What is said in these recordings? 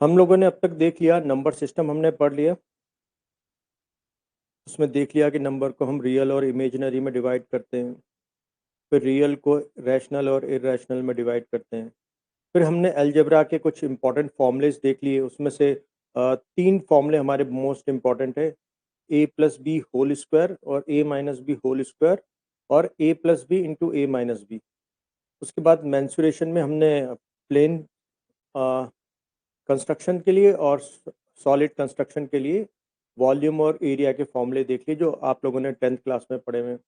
हम लोगों ने अब तक देख लिया, नंबर सिस्टम हमने पढ़ लिया। उसमें देख लिया कि नंबर को हम रियल और इमेजिनरी में डिवाइड करते हैं। फिर रियल को रैशनल और इरेशनल में डिवाइड करते हैं। फिर हमने अलजेब्रा के कुछ इंपॉर्टेंट फॉर्मूलेस देख लिए। उसमें से 3 फॉर्मूले हमारे मोस्ट इंपॉर्टेंट है, ए प्लस बी होल स्क्वायर और ए माइनस बी होल स्क्वायर और ए प्लस बी इंटू ए माइनस बी। उसके बाद मेंसुरेशन में हमने प्लेन कंस्ट्रक्शन के लिए और सॉलिड कंस्ट्रक्शन के लिए वॉल्यूम और एरिया के फॉर्मूले देख लिए, जो आप लोगों ने 10th क्लास में पढ़े हुए हैं।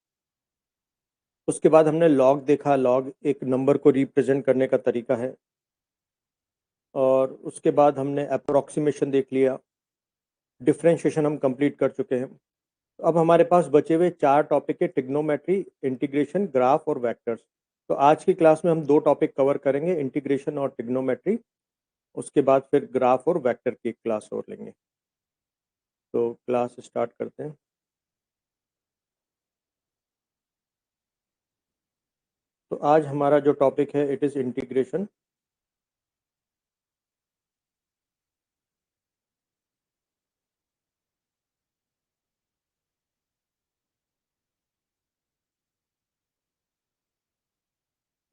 उसके बाद हमने लॉग देखा। लॉग एक नंबर को रिप्रेजेंट करने का तरीका है। और उसके बाद हमने अप्रोक्सीमेशन देख लिया। डिफरेंशिएशन हम कंप्लीट कर चुके हैं। तो अब हमारे पास बचे हुए 4 टॉपिक है, ट्रिग्नोमेट्री, इंटीग्रेशन, ग्राफ और वेक्टर्स। तो आज की क्लास में हम 2 टॉपिक कवर करेंगे, इंटीग्रेशन और ट्रिग्नोमेट्री। उसके बाद फिर ग्राफ और वेक्टर की क्लास और लेंगे। तो क्लास स्टार्ट करते हैं। तो आज हमारा जो टॉपिक है it is integration.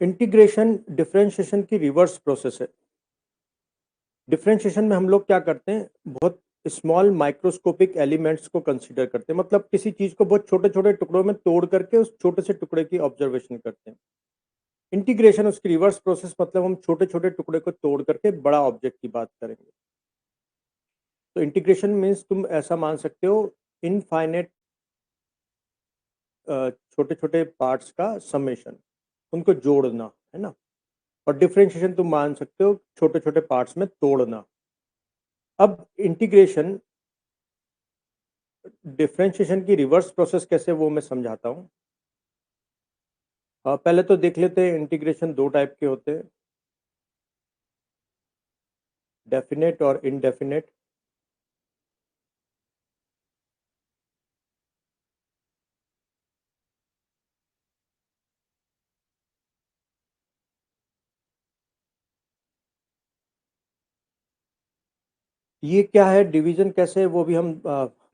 Integration differentiation की रिवर्स प्रोसेस है। डिफरेंशिएशन में हम लोग क्या करते हैं, बहुत स्मॉल माइक्रोस्कोपिक एलिमेंट्स को कंसीडर करते हैं। मतलब किसी चीज़ को बहुत छोटे छोटे टुकड़ों में तोड़ करके उस छोटे से टुकड़े की ऑब्जर्वेशन करते हैं। इंटीग्रेशन उसकी रिवर्स प्रोसेस, मतलब हम छोटे छोटे टुकड़े को तोड़ करके बड़ा ऑब्जेक्ट की बात करेंगे। तो इंटीग्रेशन मीन्स तुम ऐसा मान सकते हो, इनफाइनेट छोटे छोटे पार्ट्स का समेशन, उनको जोड़ना, है ना। और डिफरेंशिएशन तुम मान सकते हो छोटे छोटे पार्ट्स में तोड़ना। अब इंटीग्रेशन डिफरेंशिएशन की रिवर्स प्रोसेस कैसे, वो मैं समझाता हूँ। पहले तो देख लेते हैं, इंटीग्रेशन 2 टाइप के होते हैं, डेफिनेट और इनडेफिनेट। ये क्या है, डिवीजन कैसे है, वो भी हम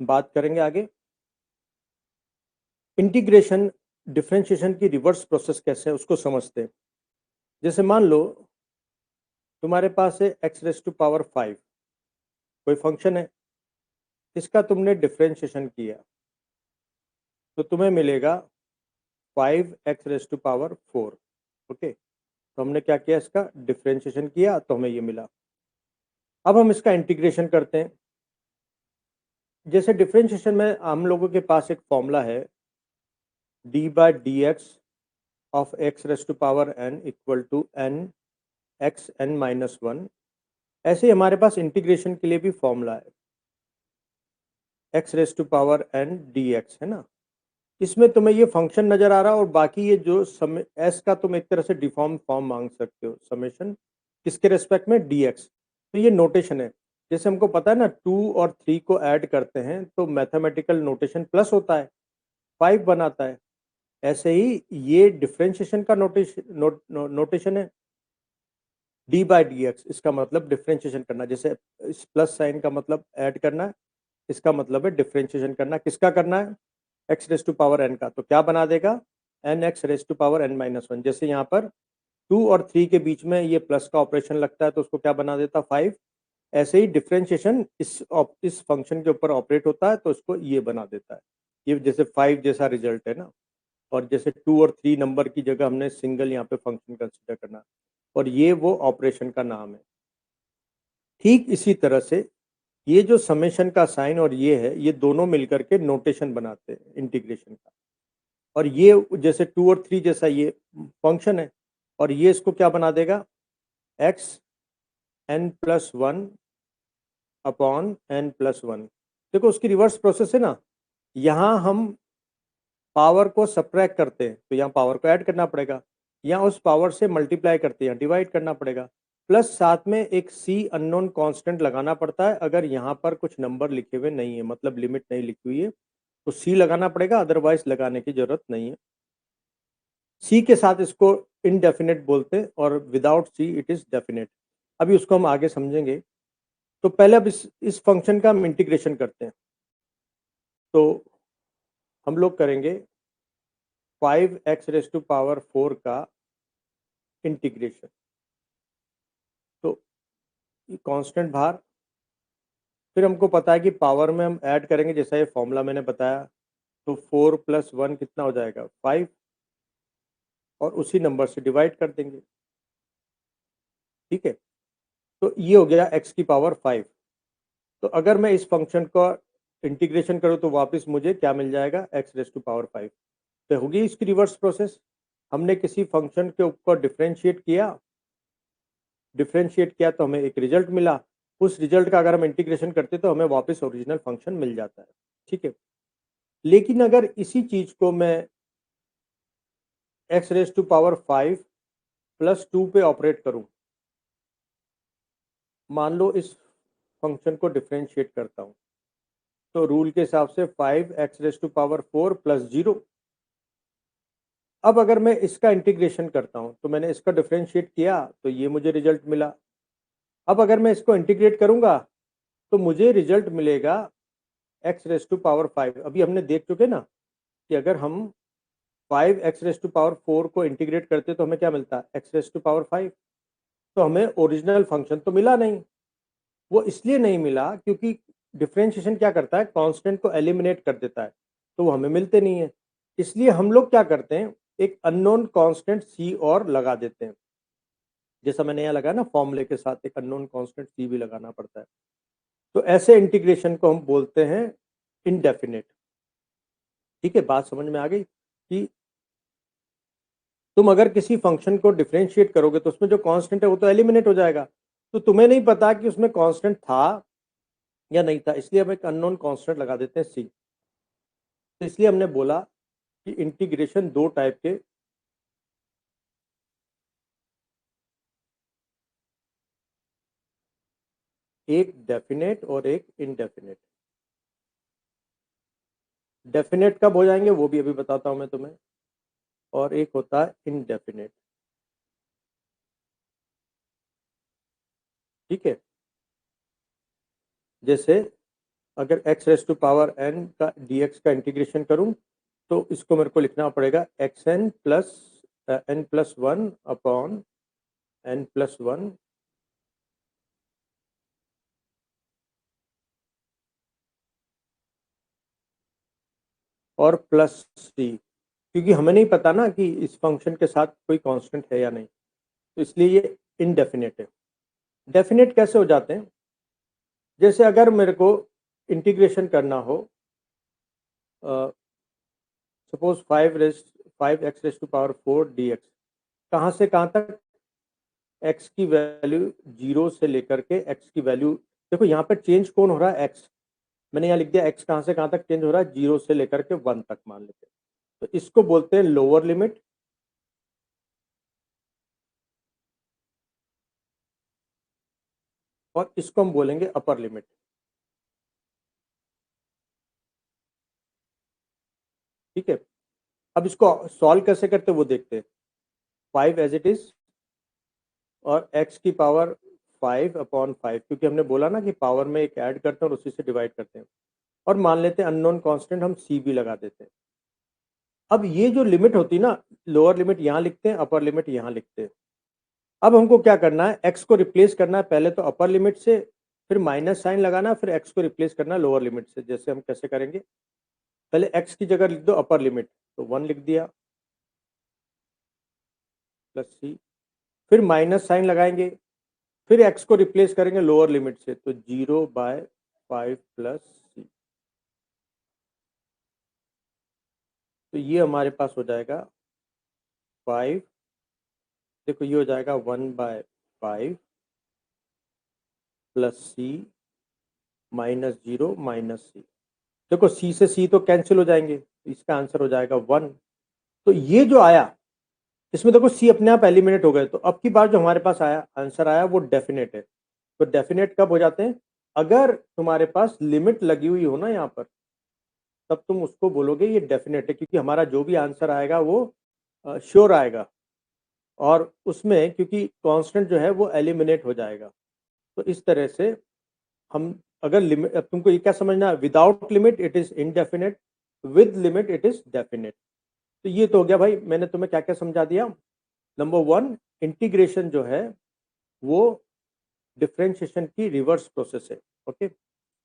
बात करेंगे आगे। इंटीग्रेशन डिफरेंशिएशन की रिवर्स प्रोसेस कैसे है उसको समझते हैं। जैसे मान लो तुम्हारे पास है एक्स रेस टू पावर 5, कोई फंक्शन है, इसका तुमने डिफरेंशिएशन किया तो तुम्हें मिलेगा 5x race to power 4। Okay, तो हमने क्या किया, इसका डिफरेंशिएशन किया तो हमें ये मिला। अब हम इसका इंटीग्रेशन करते हैं। जैसे डिफरेंशिएशन में हम लोगों के पास एक फॉर्मूला है, d by d x of x raise to power n equal to n x n minus 1। ऐसे ही हमारे पास इंटीग्रेशन के लिए भी फॉर्मूला है, x raise to power n d x, है ना। इसमें तुम्हें ये फंक्शन नजर आ रहा है और बाकी ये जो समय एस का तुम एक तरह से डिफॉर्म फॉर्म मांग सकते हो, समेशन किसके रेस्पेक्ट में, डी एक्स। तो ये नोटेशन है। जैसे हमको पता है ना, 2 और 3 को ऐड करते हैं तो मैथमेटिकल नोटेशन प्लस होता है, 5 बनाता है। ऐसे ही ये डिफरेंशिएशन का नोटेशन है, डी बाई डी एक्स। इसका मतलब डिफरेंशिएशन करना, जैसे इस प्लस साइन का मतलब ऐड करना है, इसका मतलब है डिफरेंशिएशन करना। किसका करना है, x raise to power n का। तो क्या बना देगा, n x raise to power n minus 1। जैसे यहाँ पर 2 और 3 के बीच में ये प्लस का ऑपरेशन लगता है तो उसको क्या बना देता, 5। ऐसे ही डिफरेंशिएशन इस फंक्शन के ऊपर ऑपरेट होता है तो इसको ये बना देता है। ये जैसे 5 जैसा रिजल्ट है ना। और जैसे 2 और 3 नंबर की जगह हमने सिंगल यहाँ पे फंक्शन कंसिडर करना, और ये वो ऑपरेशन का नाम है। ठीक इसी तरह से ये जो समेशन का साइन और ये है, ये दोनों मिलकर के नोटेशन बनाते हैं इंटीग्रेशन का। और ये जैसे 2 और 3 जैसा ये फंक्शन है, और ये इसको क्या बना देगा, x n plus 1 upon n plus 1। देखो उसकी रिवर्स प्रोसेस है ना। यहाँ हम पावर को सब्ट्रैक्ट करते हैं तो यहाँ पावर को ऐड करना पड़ेगा, यहाँ उस पावर से मल्टीप्लाई करते हैं, डिवाइड करना पड़ेगा, प्लस साथ में एक सी अननोन कांस्टेंट लगाना पड़ता है। अगर यहाँ पर कुछ नंबर लिखे हुए नहीं है, मतलब लिमिट नहीं लिखी हुई है, तो सी लगाना पड़ेगा, अदरवाइज लगाने की जरूरत नहीं है। सी के साथ इसको इनडेफिनेट बोलते हैं और without see it is definite. अभी उसको हम आगे समझेंगे। तो पहले अब इस फंक्शन का हम इंटीग्रेशन करते हैं। तो हम लोग करेंगे 5x⁴ का इंटीग्रेशन। तो कांस्टेंट बाहर, फिर हमको पता है कि पावर में हम ऐड करेंगे, जैसा ये फॉर्मूला मैंने बताया। तो 4 + 1 कितना हो जाएगा 5, और उसी नंबर से डिवाइड कर देंगे। ठीक है, तो ये हो गया x की पावर 5। तो अगर मैं इस फंक्शन का इंटीग्रेशन करूँ तो वापस मुझे क्या मिल जाएगा, x⁵5। तो होगी इसकी रिवर्स प्रोसेस। हमने किसी फंक्शन के ऊपर डिफरेंशिएट किया तो हमें एक रिजल्ट मिला। उस रिजल्ट का अगर हम इंटीग्रेशन करते तो हमें वापस ओरिजिनल फंक्शन मिल जाता है। ठीक है, लेकिन अगर इसी चीज को मैं x⁵5 + 2 पे ऑपरेट करूं, मान लो इस फंक्शन को डिफरेंशिएट करता हूं, तो रूल के हिसाब से 5x⁴ + 0। अब अगर मैं इसका इंटीग्रेशन करता हूं, तो मैंने इसका डिफरेंशिएट किया तो ये मुझे रिजल्ट मिला। अब अगर मैं इसको इंटीग्रेट करूंगा तो मुझे रिजल्ट मिलेगा x⁵5। अभी हमने देख चुके ना कि अगर हम 5x⁴ को इंटीग्रेट करते तो हमें क्या मिलता है, x⁵5। तो हमें ओरिजिनल फंक्शन तो मिला नहीं। वो इसलिए नहीं मिला क्योंकि डिफरेंशिएशन क्या करता है, कांस्टेंट को एलिमिनेट कर देता है, तो वो हमें मिलते नहीं है। इसलिए हम लोग क्या करते हैं, एक अननोन कांस्टेंट सी और लगा देते हैं। जैसा मैंने यहाँ लगाया ना, फॉर्मूले के साथ एक अननोन कांस्टेंट सी भी लगाना पड़ता है। तो ऐसे इंटीग्रेशन को हम बोलते हैं इनडेफिनेट। ठीक है, बात समझ में आ गई कि तुम अगर किसी फंक्शन को डिफरेंशिएट करोगे तो उसमें जो कांस्टेंट है वो तो एलिमिनेट हो जाएगा। तो तुम्हें नहीं पता कि उसमें कांस्टेंट था या नहीं था, इसलिए हम एक अननोन कांस्टेंट लगा देते हैं सी। तो इसलिए हमने बोला कि इंटीग्रेशन दो टाइप के, एक डेफिनेट और एक इनडेफिनेट। डेफिनेट कब हो जाएंगे वो भी अभी बताता हूं मैं तुम्हें, और एक होता है इनडेफिनेट। ठीक है, जैसे अगर x⁵n का dx का इंटीग्रेशन करूं तो इसको मेरे को लिखना पड़ेगा xn + n+1 अपॉन n+1 और प्लस सी, क्योंकि हमें नहीं पता ना कि इस फंक्शन के साथ कोई कांस्टेंट है या नहीं, तो इसलिए ये इनडेफिनेट है। डेफिनेट कैसे हो जाते हैं, जैसे अगर मेरे को इंटीग्रेशन करना हो, सपोज 5x⁴ dx, कहाँ से कहाँ तक, x की वैल्यू 0 से लेकर के x की वैल्यू, देखो यहाँ पर चेंज कौन हो रहा है, x। मैंने यहाँ लिख दिया x कहाँ से कहाँ तक चेंज हो रहा है, 0 से लेकर के 1 तक मान लेते हैं। तो इसको बोलते हैं लोअर लिमिट, और इसको हम बोलेंगे अपर लिमिट। ठीक है, अब इसको सॉल्व कैसे करते वो देखते हैं। 5 एज इट इज और x की पावर 5/5, क्योंकि हमने बोला ना कि पावर में एक ऐड करते हैं और उसी से डिवाइड करते हैं, और मान लेते हैं अननोन कांस्टेंट हम c भी लगा देते हैं। अब ये जो लिमिट होती है ना, लोअर लिमिट यहाँ लिखते हैं, अपर लिमिट यहाँ लिखते हैं। अब हमको क्या करना है, x को रिप्लेस करना है पहले तो अपर लिमिट से, फिर माइनस साइन लगाना, फिर x को रिप्लेस करना है लोअर लिमिट से। जैसे हम कैसे करेंगे, पहले x की जगह लिख दो अपर लिमिट, तो 1 लिख दिया प्लस सी, फिर माइनस साइन लगाएंगे, फिर x को रिप्लेस करेंगे लोअर लिमिट से, तो 0/5 प्लस सी। तो ये हमारे पास हो जाएगा 5, देखो ये हो जाएगा 1/5 प्लस सी माइनस 0 माइनस सी। देखो सी से सी तो कैंसिल हो जाएंगे, इसका आंसर हो जाएगा 1। तो ये जो आया, इसमें देखो सी अपने आप एलिमिनेट हो गए, तो अब की बार जो हमारे पास आया आंसर आया वो डेफिनेट है। तो डेफिनेट कब हो जाते हैं, अगर तुम्हारे पास लिमिट लगी हुई हो ना यहाँ पर, तब तुम उसको बोलोगे ये डेफिनेट है, क्योंकि हमारा जो भी आंसर आएगा वो श्योर आएगा, और उसमें क्योंकि कांस्टेंट जो है वो एलिमिनेट हो जाएगा। तो इस तरह से हम अगर लिमिट, तुमको ये क्या समझना है, without limit it is indefinite, with limit it is definite. तो ये तो हो गया भाई, मैंने तुम्हें क्या क्या समझा दिया। नंबर वन, इंटीग्रेशन जो है वो डिफरेंशिएशन की रिवर्स प्रोसेस है। ओके,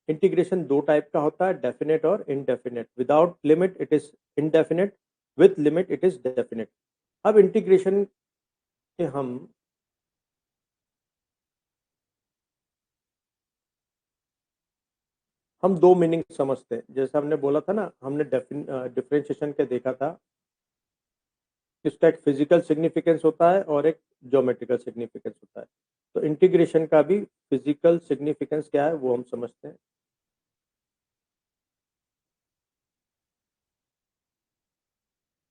इंटीग्रेशन दो टाइप का होता है, डेफिनेट और indefinite. Without limit it is indefinite, with limit it is definite. अब इंटीग्रेशन के हम दो मीनिंग समझते हैं। जैसे हमने बोला था ना, हमने डिफरेंशिएशन के देखा था, इसका एक फिजिकल सिग्निफिकेंस होता है और एक ज्योमेट्रिकल सिग्निफिकेंस होता है। तो इंटीग्रेशन का भी फिजिकल सिग्निफिकेंस क्या है वो हम समझते हैं।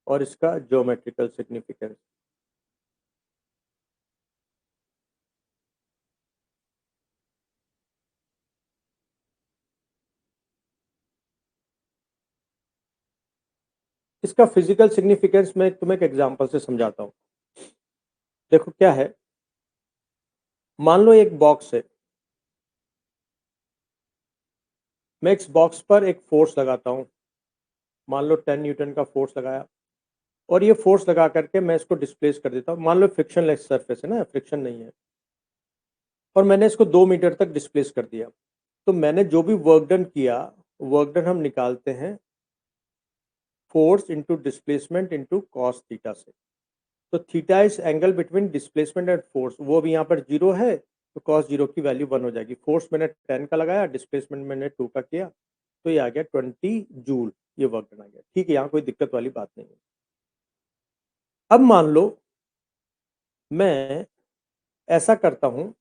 और इसका ज्योमेट्रिकल सिग्निफिकेंस। इसका फिजिकल सिग्निफिकेंस मैं तुम्हें एक एग्जांपल से समझाता हूँ। देखो क्या है, मान लो एक बॉक्स है, मैं इस बॉक्स पर एक फोर्स लगाता हूँ, मान लो 10 न्यूटन का फोर्स लगाया, और ये फोर्स लगा करके मैं इसको डिस्प्लेस कर देता हूँ। मान लो फ्रिक्शनलेस सरफेस है ना, फ्रिक्शन नहीं है, और मैंने इसको 2 मीटर तक डिस्प्लेस कर दिया। तो मैंने जो भी वर्क डन किया, वर्क डन हम निकालते हैं force into displacement into cos theta से। तो theta is angle between displacement and force, वो भी यहाँ पर जीरो है, तो कॉस जीरो की वैल्यू 1 हो जाएगी। फोर्स मैंने 10 का लगाया, डिस्प्लेसमेंट मैंने 2 का किया, तो ये आ गया 20 जूल, ये वर्क डन आ गया। ठीक है, यहाँ कोई दिक्कत वाली बात नहीं है। अब मान लो मैं ऐसा करता हूं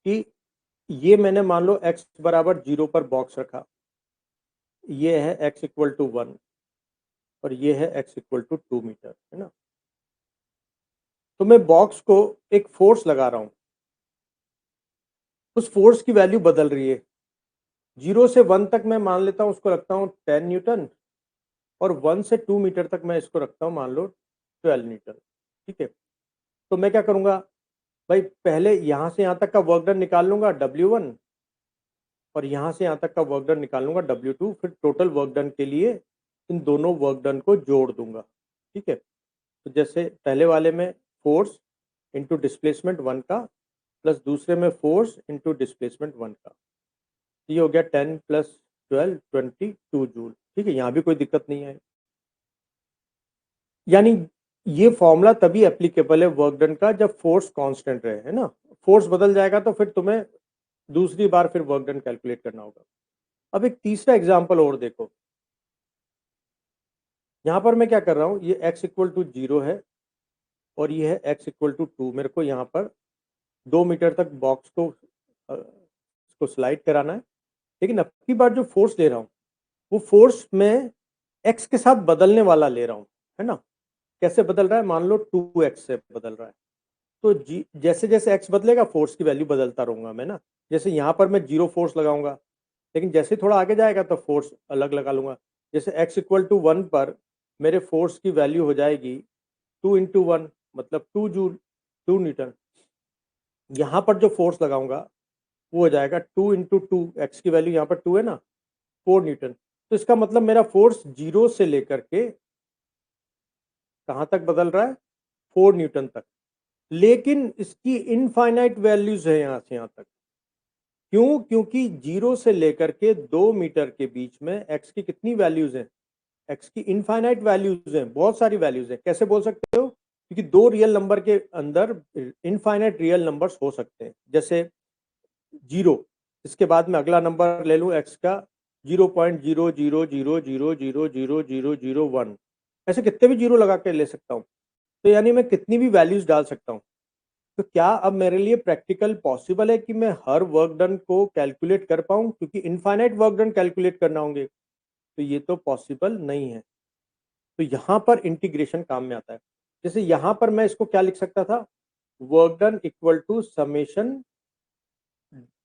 कि ये मैंने मान लो x बराबर 0 पर बॉक्स रखा, ये है x इक्वल टू 1 और ये है x इक्वल टू 2 मीटर, है ना। तो मैं बॉक्स को एक फोर्स लगा रहा हूं, उस फोर्स की वैल्यू बदल रही है। 0 से 1 तक मैं मान लेता हूं, उसको रखता हूं 10 न्यूटन, और 1 से 2 मीटर तक मैं इसको रखता हूं मान लो 12 न्यूटन। ठीक है, तो मैं क्या करूंगा भाई, पहले यहां से यहां तक का वर्क डन निकाल लूंगा W1, और यहां से यहां तक का वर्क डन निकाल लूंगा W2, फिर टोटल वर्क डन के लिए इन दोनों वर्क डन को जोड़ दूंगा। ठीक है, तो जैसे पहले वाले में फोर्स इंटू डिस्प्लेसमेंट 1 का, प्लस दूसरे में फोर्स इंटू डिस्प्लेसमेंट 1 का, ये हो गया 10 प्लस 12 22 जूल। ठीक है, यहाँ भी कोई दिक्कत नहीं है। यानी ये फॉर्मूला तभी एप्लीकेबल है वर्क डन का जब फोर्स कांस्टेंट रहे, है ना। फोर्स बदल जाएगा तो फिर तुम्हें दूसरी बार फिर वर्क डन कैलकुलेट करना होगा। अब एक तीसरा एग्जांपल और देखो, यहाँ पर मैं क्या कर रहा हूँ, ये x इक्वल टू 0 है और ये है x इक्वल टू 2। मेरे को यहाँ पर 2 मीटर तक बॉक्स को इसको स्लाइड कराना है, लेकिन अब की बार जो फोर्स ले रहा हूँ वो फोर्स मैं x के साथ बदलने वाला ले रहा हूँ, है ना। कैसे बदल रहा है, मान लो 2x से बदल रहा है, तो जी जैसे जैसे x बदलेगा फोर्स की वैल्यू बदलता रहूंगा मैं ना। जैसे यहाँ पर मैं 0 फोर्स लगाऊंगा, लेकिन जैसे थोड़ा आगे जाएगा तो फोर्स अलग लगा लूंगा। जैसे x इक्वल टू 1 पर मेरे फोर्स की वैल्यू हो जाएगी 2 इंटू 1, मतलब 2 जूल, 2 न्यूटन। यहाँ पर जो फोर्स लगाऊंगा वो हो जाएगा 2 इंटू 2, एक्स की वैल्यू यहाँ पर 2 है ना, 4 न्यूटन। तो इसका मतलब मेरा फोर्स 0 से लेकर के कहाँ तक बदल रहा है, 4 न्यूटन तक। लेकिन इसकी इनफाइनाइट वैल्यूज है यहाँ से यहाँ तक। क्यों, क्योंकि 0 से लेकर के 2 मीटर के बीच में एक्स की कितनी वैल्यूज हैं, एक्स की इनफाइनाइट वैल्यूज हैं, बहुत सारी वैल्यूज हैं। कैसे बोल सकते हो, क्योंकि दो रियल नंबर के अंदर इनफाइनाइट रियल नंबर्स हो सकते हैं। जैसे 0, इसके बाद में अगला नंबर ले लूं एक्स का 0.0000000001, ऐसे कितने भी जीरो लगा के ले सकता हूं। तो यानी मैं कितनी भी वैल्यूज डाल सकता हूं। तो क्या अब मेरे लिए प्रैक्टिकल पॉसिबल है कि मैं हर वर्क डन को कैलकुलेट कर पाऊं, क्योंकि इनफाइनाइट वर्क डन कैलकुलेट करना होंगे, तो ये तो पॉसिबल नहीं है। तो यहाँ पर इंटीग्रेशन काम में आता है। जैसे यहाँ पर मैं इसको क्या लिख सकता था, work done equal to summation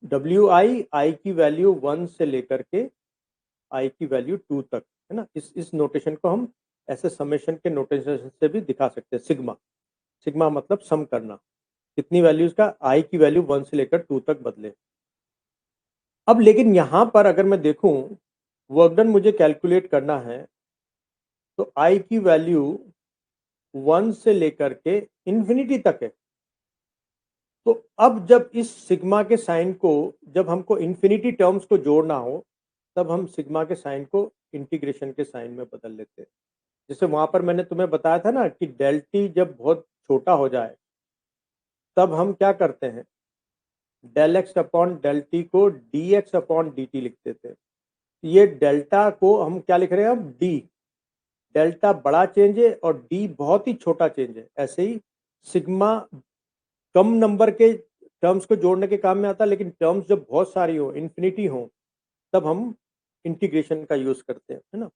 WI की वैल्यू 1 से लेकर के I की वैल्यू 2 तक, है ना। इस नोटेशन को हम ऐसे समेशन के नोटेशन से भी दिखा सकते हैं। सिग्मा, सिग्मा मतलब सम करना। कितनी वैल्यूज का, आई की वैल्यू 1 से लेकर 2 तक बदले। अब लेकिन यहां पर अगर मैं देखूं वर्क डन मुझे कैलकुलेट करना है तो आई की वैल्यू 1 से लेकर के इन्फिनिटी तक है। तो अब जब इस सिग्मा के साइन को, जब हमको इन्फिनिटी टर्म्स को जोड़ना हो तब हम सिग्मा के साइन को इंटीग्रेशन के साइन में बदल लेते हैं। जैसे वहां पर मैंने तुम्हें बताया था ना कि डेल टी जब बहुत छोटा हो जाए तब हम क्या करते हैं, del x upon del t को d x upon d t लिखते थे। ये डेल्टा को हम क्या लिख रहे हैं अब, डी। डेल्टा बड़ा चेंज है और डी बहुत ही छोटा चेंज है। ऐसे ही सिग्मा कम नंबर के टर्म्स को जोड़ने के काम में आता है, लेकिन टर्म्स जब बहुत सारी हो, इन्फिनिटी हो, तब हम इंटीग्रेशन का यूज करते हैं, है ना।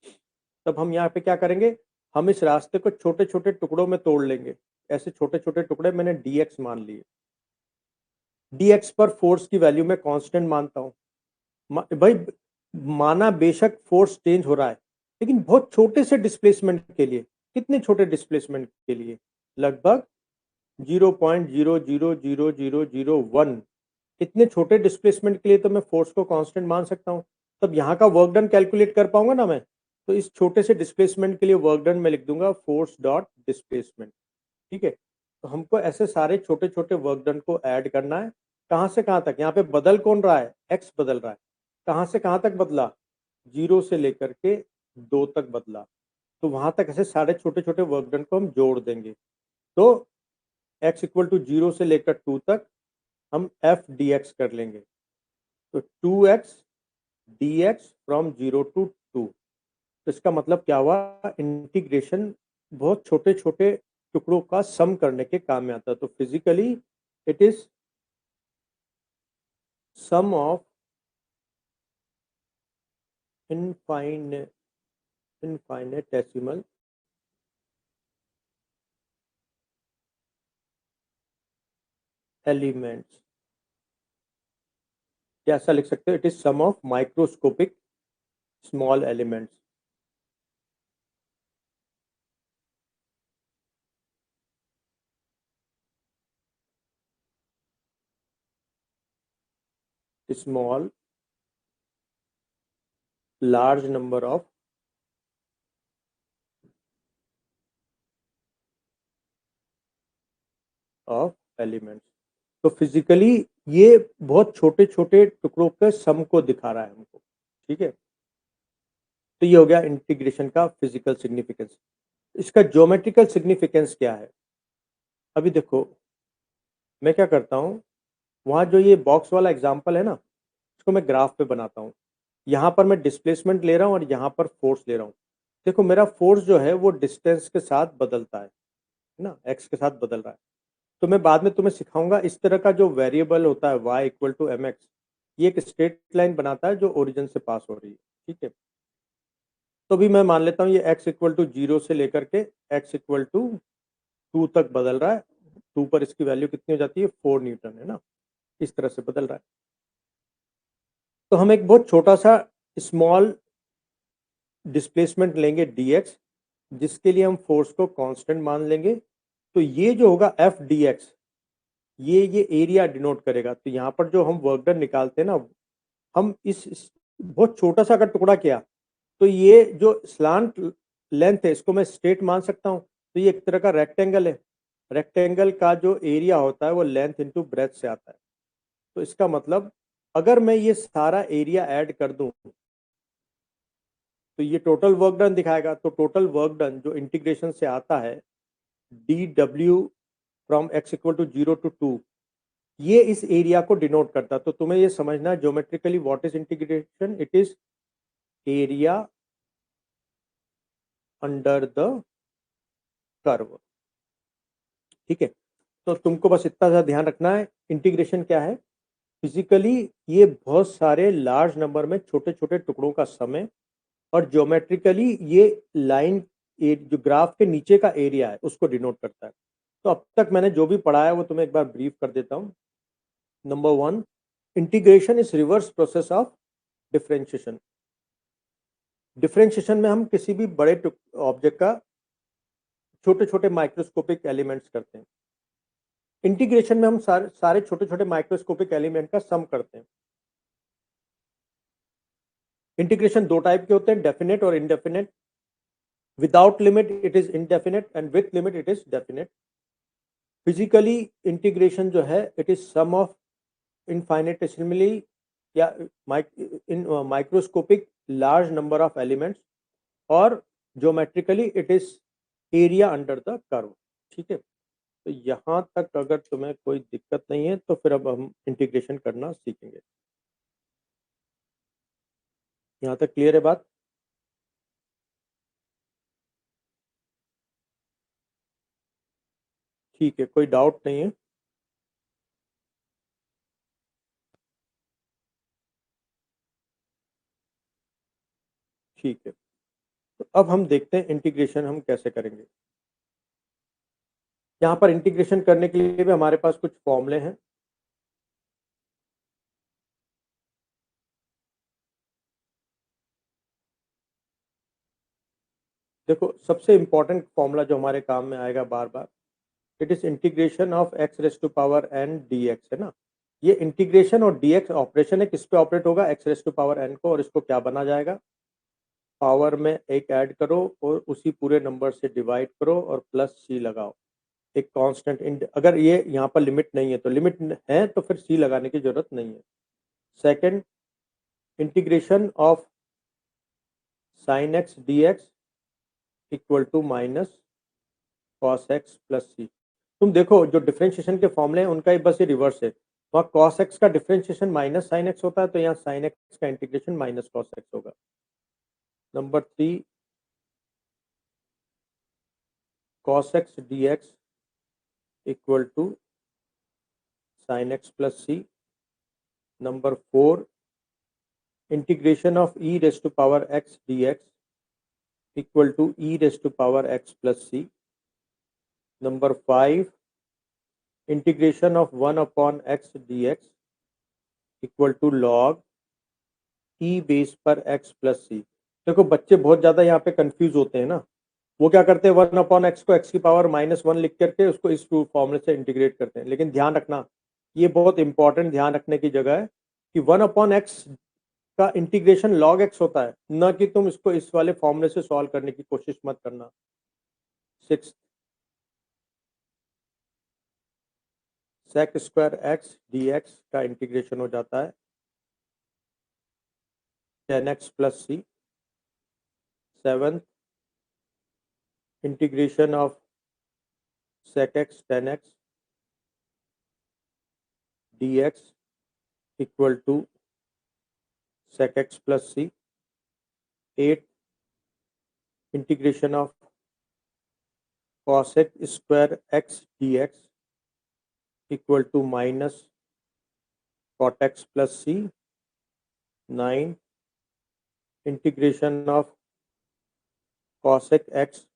तब हम यहाँ पे क्या करेंगे, हम इस रास्ते को छोटे छोटे टुकड़ों में तोड़ लेंगे। ऐसे छोटे छोटे टुकड़े मैंने डी एक्स मान लिए। डी एक्स पर फोर्स की वैल्यू में कांस्टेंट मानता हूँ। भाई माना बेशक फोर्स चेंज हो रहा है, लेकिन बहुत छोटे से डिस्प्लेसमेंट के लिए। कितने छोटे डिस्प्लेसमेंट के लिए, लगभग 0.0000001। इतने छोटे डिस्प्लेसमेंट के लिए तो मैं फोर्स को कांस्टेंट मान सकता हूँ। तब यहाँ का वर्क डन कैलकुलेट कर पाऊंगा ना मैं। तो इस छोटे से डिस्प्लेसमेंट के लिए वर्क डन में लिख दूंगा फोर्स डॉट डिस्प्लेसमेंट। ठीक है, तो हमको ऐसे सारे छोटे छोटे वर्क डन को ऐड करना है। कहाँ से कहाँ तक, यहाँ पे बदल कौन रहा है, एक्स बदल रहा है। कहाँ से कहाँ तक बदला, 0 से लेकर के 2 तक बदला। तो वहां तक ऐसे सारे छोटे छोटे वर्क डन को हम जोड़ देंगे। तो x इक्वल टू 0 से लेकर 2 तक हम एफ डी एक्स कर लेंगे। तो 2x dx फ्रॉम 0 to 2। तो इसका मतलब क्या हुआ, इंटीग्रेशन बहुत छोटे छोटे टुकड़ों का सम करने के काम में आता है। तो physically it is sum of infinitesimal elements. कैसा लिख सकते हो, it is sum of microscopic small elements. Small large number of elements. तो फिजिकली ये बहुत छोटे छोटे टुकड़ों के सम को दिखा रहा है हमको। ठीक है, तो ये हो गया इंटीग्रेशन का फिजिकल सिग्निफिकेंस। इसका ज्योमेट्रिकल सिग्निफिकेंस क्या है, अभी देखो मैं क्या करता हूँ, वहाँ जो ये बॉक्स वाला एग्जाम्पल है ना, इसको मैं ग्राफ पे बनाता हूँ। यहाँ पर मैं डिस्प्लेसमेंट ले रहा हूँ और यहाँ पर फोर्स ले रहा हूँ। देखो मेरा फोर्स जो है वो डिस्टेंस के साथ बदलता है ना, एक्स के साथ बदल रहा है। तो मैं बाद में तुम्हें सिखाऊंगा इस तरह का जो वेरिएबल होता है y equal to m x, ये एक स्ट्रेट लाइन बनाता है जो ओरिजिन से पास हो रही है। ठीक है, तो भी मैं मान लेता हूँ ये x इक्वल टू 0 से लेकर के x इक्वल टू 2 तक बदल रहा है। 2 पर इसकी वैल्यू कितनी हो जाती है, 4 न्यूटन, है ना। इस तरह से बदल रहा है। तो हम एक बहुत छोटा सा स्मॉल डिस्प्लेसमेंट लेंगे dx, जिसके लिए हम फोर्स को कांस्टेंट मान लेंगे। तो ये जो होगा एफ डी एक्स, ये एरिया डिनोट करेगा। तो यहाँ पर जो हम वर्क डन निकालते हैं ना, हम इस बहुत छोटा सा अगर टुकड़ा किया तो ये जो स्लांट लेंथ है इसको मैं स्ट्रेट मान सकता हूँ। तो ये एक तरह का रेक्टेंगल है। रेक्टेंगल का जो एरिया होता है वो लेंथ इंटू ब्रेथ से आता है। तो इसका मतलब अगर मैं ये सारा एरिया ऐड कर दूं तो ये टोटल वर्क डन दिखाएगा। तो टोटल वर्क डन जो इंटीग्रेशन से आता है डी डब्ल्यू from x equal to 0 to 2, ये इस एरिया को डिनोट करता है। तो तुम्हें ये समझना है geometrically what is integration, it is area under the curve. ठीक है, तो तुमको बस इतना सा ध्यान रखना है, इंटीग्रेशन क्या है, फिजिकली ये बहुत सारे लार्ज नंबर में छोटे छोटे टुकड़ों का सम है। और ज्योमेट्रिकली ये लाइन जो ग्राफ के नीचे का एरिया है उसको डिनोट करता है। तो अब तक मैंने जो भी पढ़ा है वो तुम्हें एक बार ब्रीफ कर देता हूँ। Number 1, integration is reverse process of differentiation. Differentiation में हम किसी भी बड़े ऑब्जेक्ट का छोटे छोटे माइक्रोस्कोपिक एलिमेंट्स करते हैं। इंटीग्रेशन में हम सारे छोटे छोटे माइक्रोस्कोपिक एलिमेंट का सम करते हैं। इंटीग्रेशन दो टाइप के होते हैं, डेफिनेट और indefinite. Without limit it is indefinite and with limit it is definite. Physically integration जो है it is sum of infinitesimally या इन microscopic large number of elements, और geometrically it is area under the curve. ठीक है, तो यहाँ तक अगर तुम्हें कोई दिक्कत नहीं है तो फिर अब हम इंटीग्रेशन करना सीखेंगे। यहाँ तक क्लियर है बात? ठीक है, कोई डाउट नहीं है? ठीक है, तो अब हम देखते हैं इंटीग्रेशन हम कैसे करेंगे। यहाँ पर इंटीग्रेशन करने के लिए भी हमारे पास कुछ फॉर्मूले हैं। देखो, सबसे इंपॉर्टेंट फॉर्मूला जो हमारे काम में आएगा बार बार, it is integration of x raise to power n d x, है ना। ये इंटीग्रेशन और डी एक्स ऑपरेशन है, किस पे ऑपरेट होगा? X raise to power n को, और इसको क्या बना जाएगा? पावर में एक ऐड करो और उसी पूरे नंबर से डिवाइड करो और प्लस सी लगाओ, एक कांस्टेंट। अगर ये यहाँ पर लिमिट नहीं है तो, लिमिट है तो फिर सी लगाने की जरूरत नहीं है। Second, integration of sine x d x equal to minus cos x plus c. तुम देखो, जो डिफरेंशिएशन के फॉर्मूले हैं उनका बस ये रिवर्स है। वहाँ कॉस एक्स का डिफरेंशिएशन माइनस साइन एक्स होता है, तो यहाँ साइन एक्स का इंटीग्रेशन माइनस कॉस एक्स होगा। Number 3, cos x d x equal to sine x plus c. Number 4, integration of e raise to power x d x equal to e raise to power x plus c. Number 5, integration of 1 upon x d x equal to log e base पर x plus सी। देखो, बच्चे बहुत ज़्यादा यहाँ पे confuse होते हैं ना। वो क्या करते हैं, 1 अपॉन एक्स को एक्स की पावर -1 लिख करके उसको इस फॉर्मूले से इंटीग्रेट करते हैं। लेकिन ध्यान रखना, ये बहुत इंपॉर्टेंट ध्यान रखने की जगह है कि 1 अपॉन एक्स का इंटीग्रेशन लॉग एक्स होता है, न कि तुम इसको इस वाले फॉर्मूले से सॉल्व करने की कोशिश मत करना। 6, sec square x d x का इंटीग्रेशन हो जाता है 10x plus c. 7, integration of sec x 10x d x equal to sec x plus c. 8, integration of cosec square x d x equal to minus cot x plus c. 9, integration of cosec x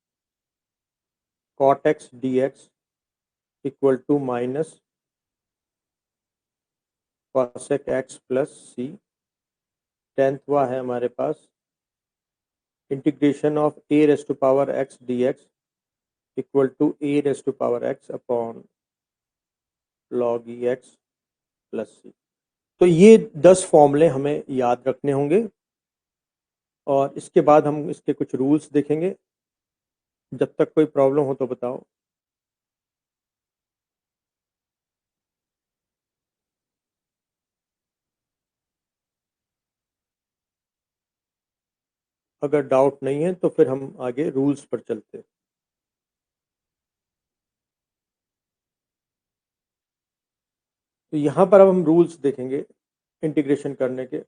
cot x d x equal to minus cosec x plus c. 10वां है हमारे पास, integration of a raise to power x d x equal to a raise to power x upon log e x plus c. तो ये 10 फॉर्मूले हमें याद रखने होंगे, और इसके बाद हम इसके कुछ रूल्स देखेंगे। जब तक कोई प्रॉब्लम हो तो बताओ। अगर डाउट नहीं है तो फिर हम आगे रूल्स पर चलते हैं। तो यहाँ पर अब हम रूल्स देखेंगे इंटीग्रेशन करने के।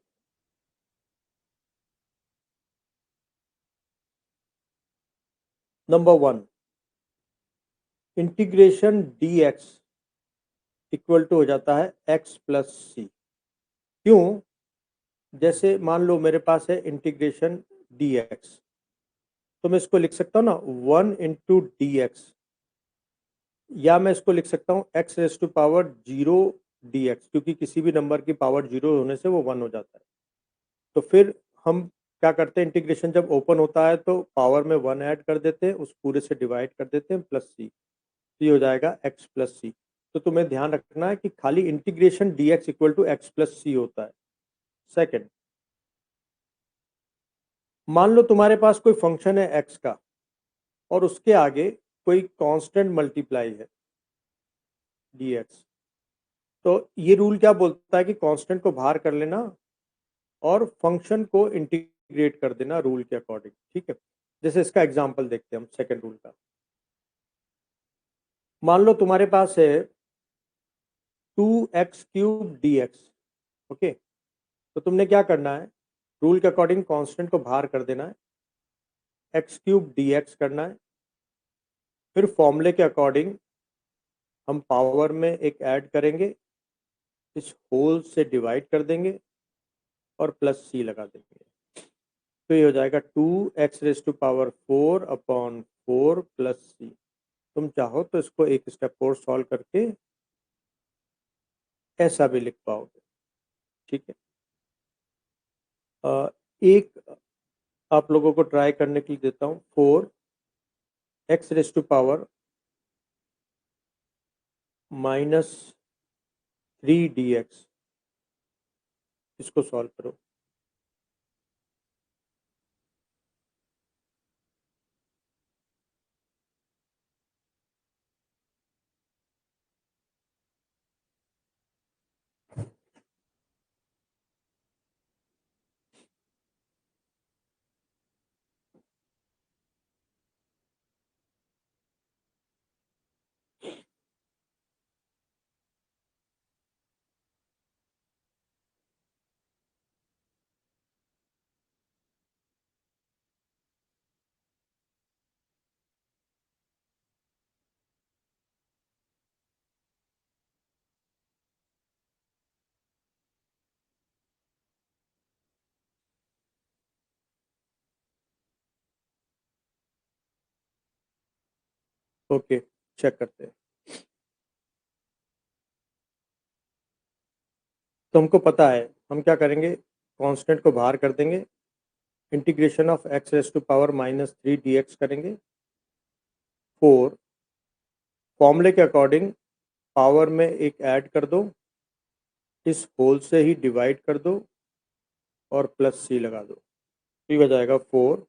Number 1, integration d x equal to हो जाता है एक्स प्लस सी। क्यों? जैसे मान लो मेरे पास है इंटीग्रेशन डी एक्स, तो मैं इसको लिख सकता हूँ ना 1 इंटू डी एक्स, या मैं इसको लिख सकता हूँ x raise to power 0 d x, क्योंकि किसी भी नंबर की पावर 0 होने से वो 1 हो जाता है। तो फिर हम क्या करते हैं, इंटीग्रेशन जब ओपन होता है तो पावर में 1 ऐड कर देते हैं, उस पूरे से डिवाइड कर देते हैं, प्लस सी। तो ये हो जाएगा एक्स प्लस सी। तो तुम्हें ध्यान रखना है कि खाली integration dx equal to x plus c होता है। सेकंड, मान लो तुम्हारे पास कोई फंक्शन है x का और उसके आगे कोई कांस्टेंट मल्टीप्लाई है dx। तो ये रूल क्या बोलता है कि कांस्टेंट को बाहर कर लेना और फंक्शन को इंटीग्रेट कर देना रूल के अकॉर्डिंग। ठीक है, जैसे इसका एग्जांपल देखते हैं हम सेकंड रूल का। मान लो तुम्हारे पास है 2x³ dx। ओके, तो तुमने क्या करना है, रूल के अकॉर्डिंग कांस्टेंट को बाहर कर देना है, x³ dx करना है, फिर फॉर्मूले के अकॉर्डिंग हम पावर में एक ऐड करेंगे, इस होल से डिवाइड कर देंगे और प्लस सी लगा देंगे। तो ये हो जाएगा 2x⁴/4 प्लस सी। तुम चाहो तो इसको एक स्टेप और सॉल्व करके ऐसा भी लिख पाओगे। ठीक है, एक आप लोगों को ट्राई करने के लिए देता हूँ, 4x⁻³ इसको सॉल्व करो। ओके, चेक करते हैं। तो हमको पता है हम क्या करेंगे, कांस्टेंट को बाहर कर देंगे, इंटीग्रेशन ऑफ x⁻³ dx करेंगे। 4 फॉर्मूले के अकॉर्डिंग पावर में एक ऐड कर दो, इस होल से ही डिवाइड कर दो और प्लस सी लगा दो। तो ये हो जाएगा 4x⁻,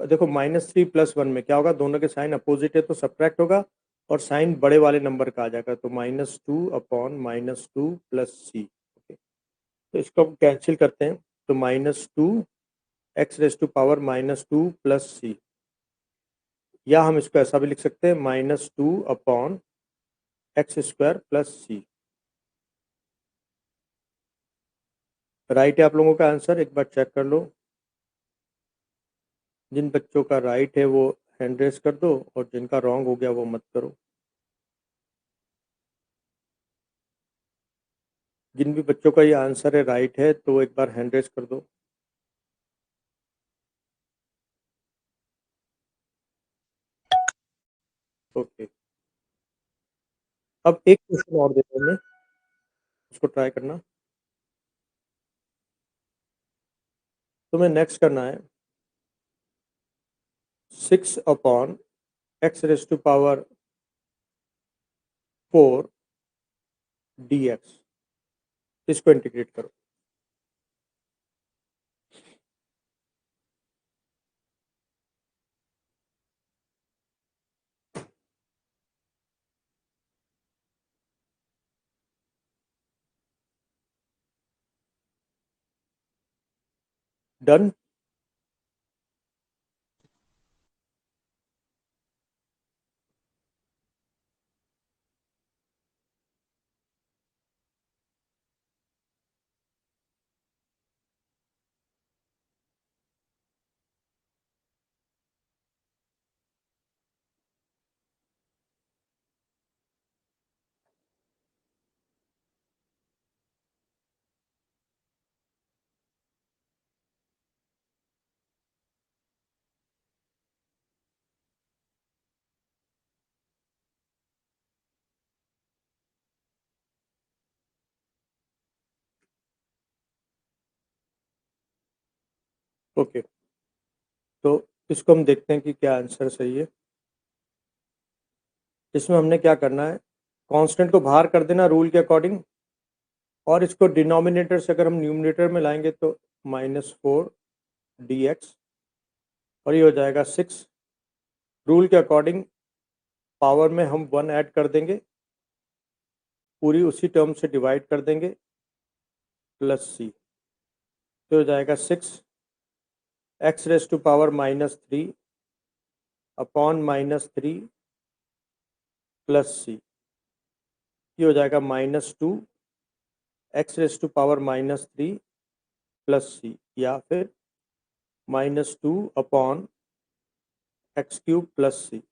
देखो -3 +1 में क्या होगा, दोनों के साइन अपोजिट है तो सब्ट्रैक्ट होगा और साइन बड़े वाले नंबर का आ जाएगा, तो -2/-2 प्लस सी। ओके, तो इसको हम कैंसिल करते हैं, तो -2x⁻² प्लस सी, या हम इसको ऐसा भी लिख सकते हैं -2/x² प्लस सी। राइट है आप लोगों का आंसर, एक बार चेक कर लो। जिन बच्चों का राइट है वो हैंड रेस कर दो और जिनका रॉन्ग हो गया वो मत करो। जिन भी बच्चों का ये आंसर है राइट है तो एक बार हैंड रेस कर दो। ओके, अब एक क्वेश्चन और देता हूँ मैं, उसको ट्राई करना। तुम्हें नेक्स्ट करना है 6/x⁴ dx, इसको इंटीग्रेट करो। डन। ओके, तो इसको हम देखते हैं कि क्या आंसर सही है। इसमें हमने क्या करना है, कांस्टेंट को बाहर कर देना रूल के अकॉर्डिंग, और इसको डिनोमिनेटर से अगर हम न्यूमरेटर में लाएंगे तो -4 dx, और ये हो जाएगा 6। रूल के अकॉर्डिंग पावर में हम 1 ऐड कर देंगे, पूरी उसी टर्म से डिवाइड कर देंगे, प्लस सी, तो हो जाएगा 6 x⁻³ अपॉन -3 प्लस सी, ये हो जाएगा -2 x⁻³ प्लस सी, या फिर -2 अपॉन x³ प्लस सी।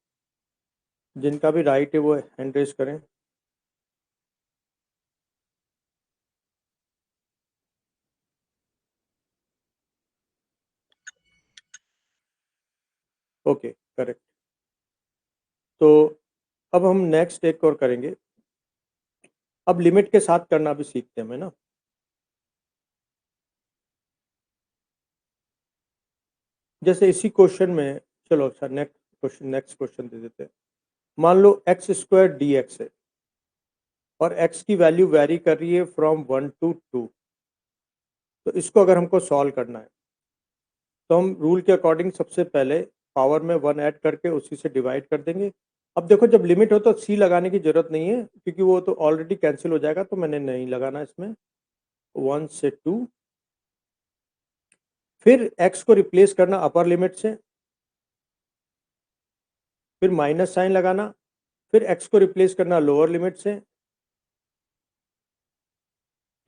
जिनका भी राइट है वो हैंड रेज करें। Okay, correct. तो अब हम नेक्स्ट एक और करेंगे। अब लिमिट के साथ करना भी सीखते हैं, है ना। जैसे इसी क्वेश्चन में, चलो अच्छा नेक्स्ट क्वेश्चन दे देते हैं। मान लो x² dx है और x की वैल्यू वेरी कर रही है फ्रॉम 1 to 2। तो इसको अगर हमको सॉल्व करना है तो हम रूल के अकॉर्डिंग सबसे पहले पावर में 1 ऐड करके उसी से डिवाइड कर देंगे। अब देखो, जब लिमिट हो तो c लगाने की जरूरत नहीं है, क्योंकि वो तो ऑलरेडी कैंसिल हो जाएगा, तो मैंने नहीं लगाना इसमें। 1 से 2, फिर x को रिप्लेस करना अपर लिमिट से, फिर माइनस साइन लगाना, फिर x को रिप्लेस करना लोअर लिमिट से,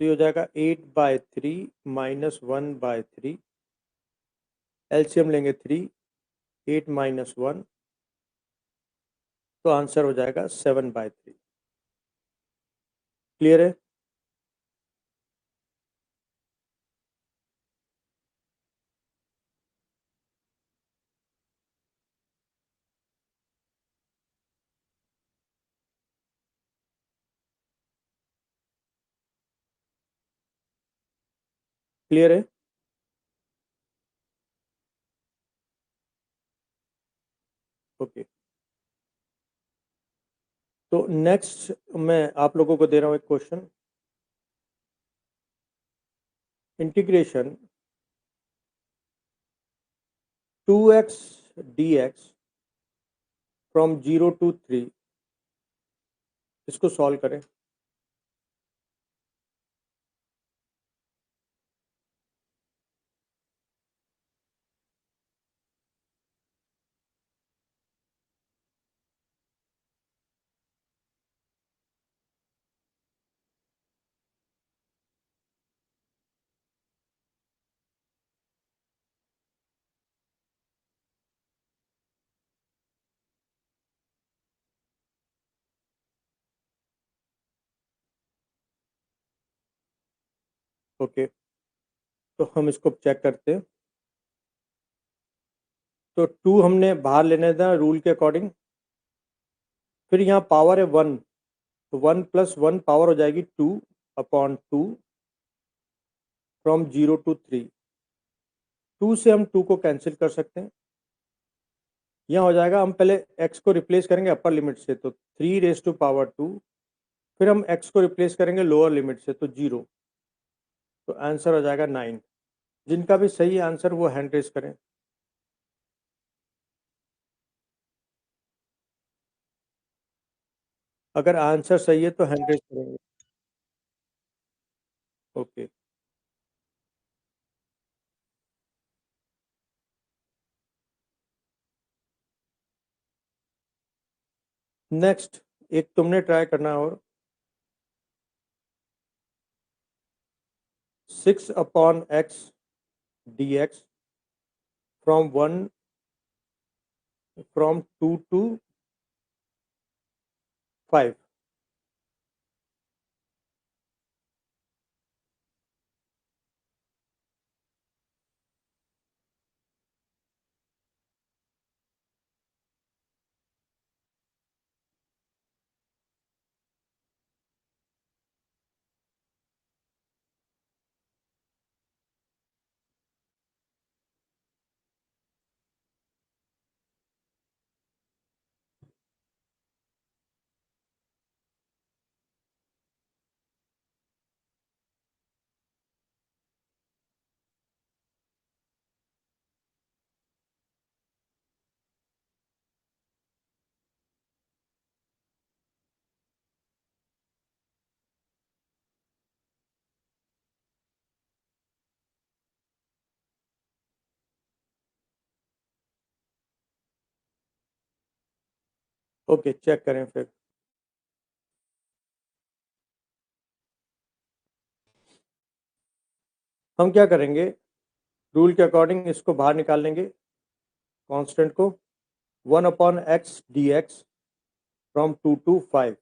तो ये हो जाएगा 8/3 -1/3। एलसीएम लेंगे 3, 8 - 1, तो आंसर हो जाएगा 7/3। क्लियर है? क्लियर है? ओके। तो नेक्स्ट मैं आप लोगों को दे रहा हूँ एक question. Integration 2x dx from 0 to 3, इसको सॉल्व करें। ओके, तो हम इसको चेक करते हैं। तो 2 हमने बाहर लेने था रूल के अकॉर्डिंग, फिर यहाँ पावर है 1, तो 1 + 1 पावर हो जाएगी 2/2 फ्रॉम 0 to 3। 2 से हम 2 को कैंसिल कर सकते हैं। यहाँ हो जाएगा, हम पहले x को रिप्लेस करेंगे अपर लिमिट से, तो 3⁻²। फिर हम x को रिप्लेस करेंगे लोअर लिमिट से, तो 0, तो आंसर हो जाएगा 9। जिनका भी सही आंसर वो हैंड रेज करें। अगर आंसर सही है तो हैंड रेज करेंगे। ओके। नेक्स्ट एक तुमने ट्राई करना है, और 6/x dx from 2 to 5। Okay, check करें फिर। हम क्या करेंगे, रूल के अकॉर्डिंग इसको बाहर निकाल लेंगे, कांस्टेंट को 1/x dx फ्रॉम 2 to 5।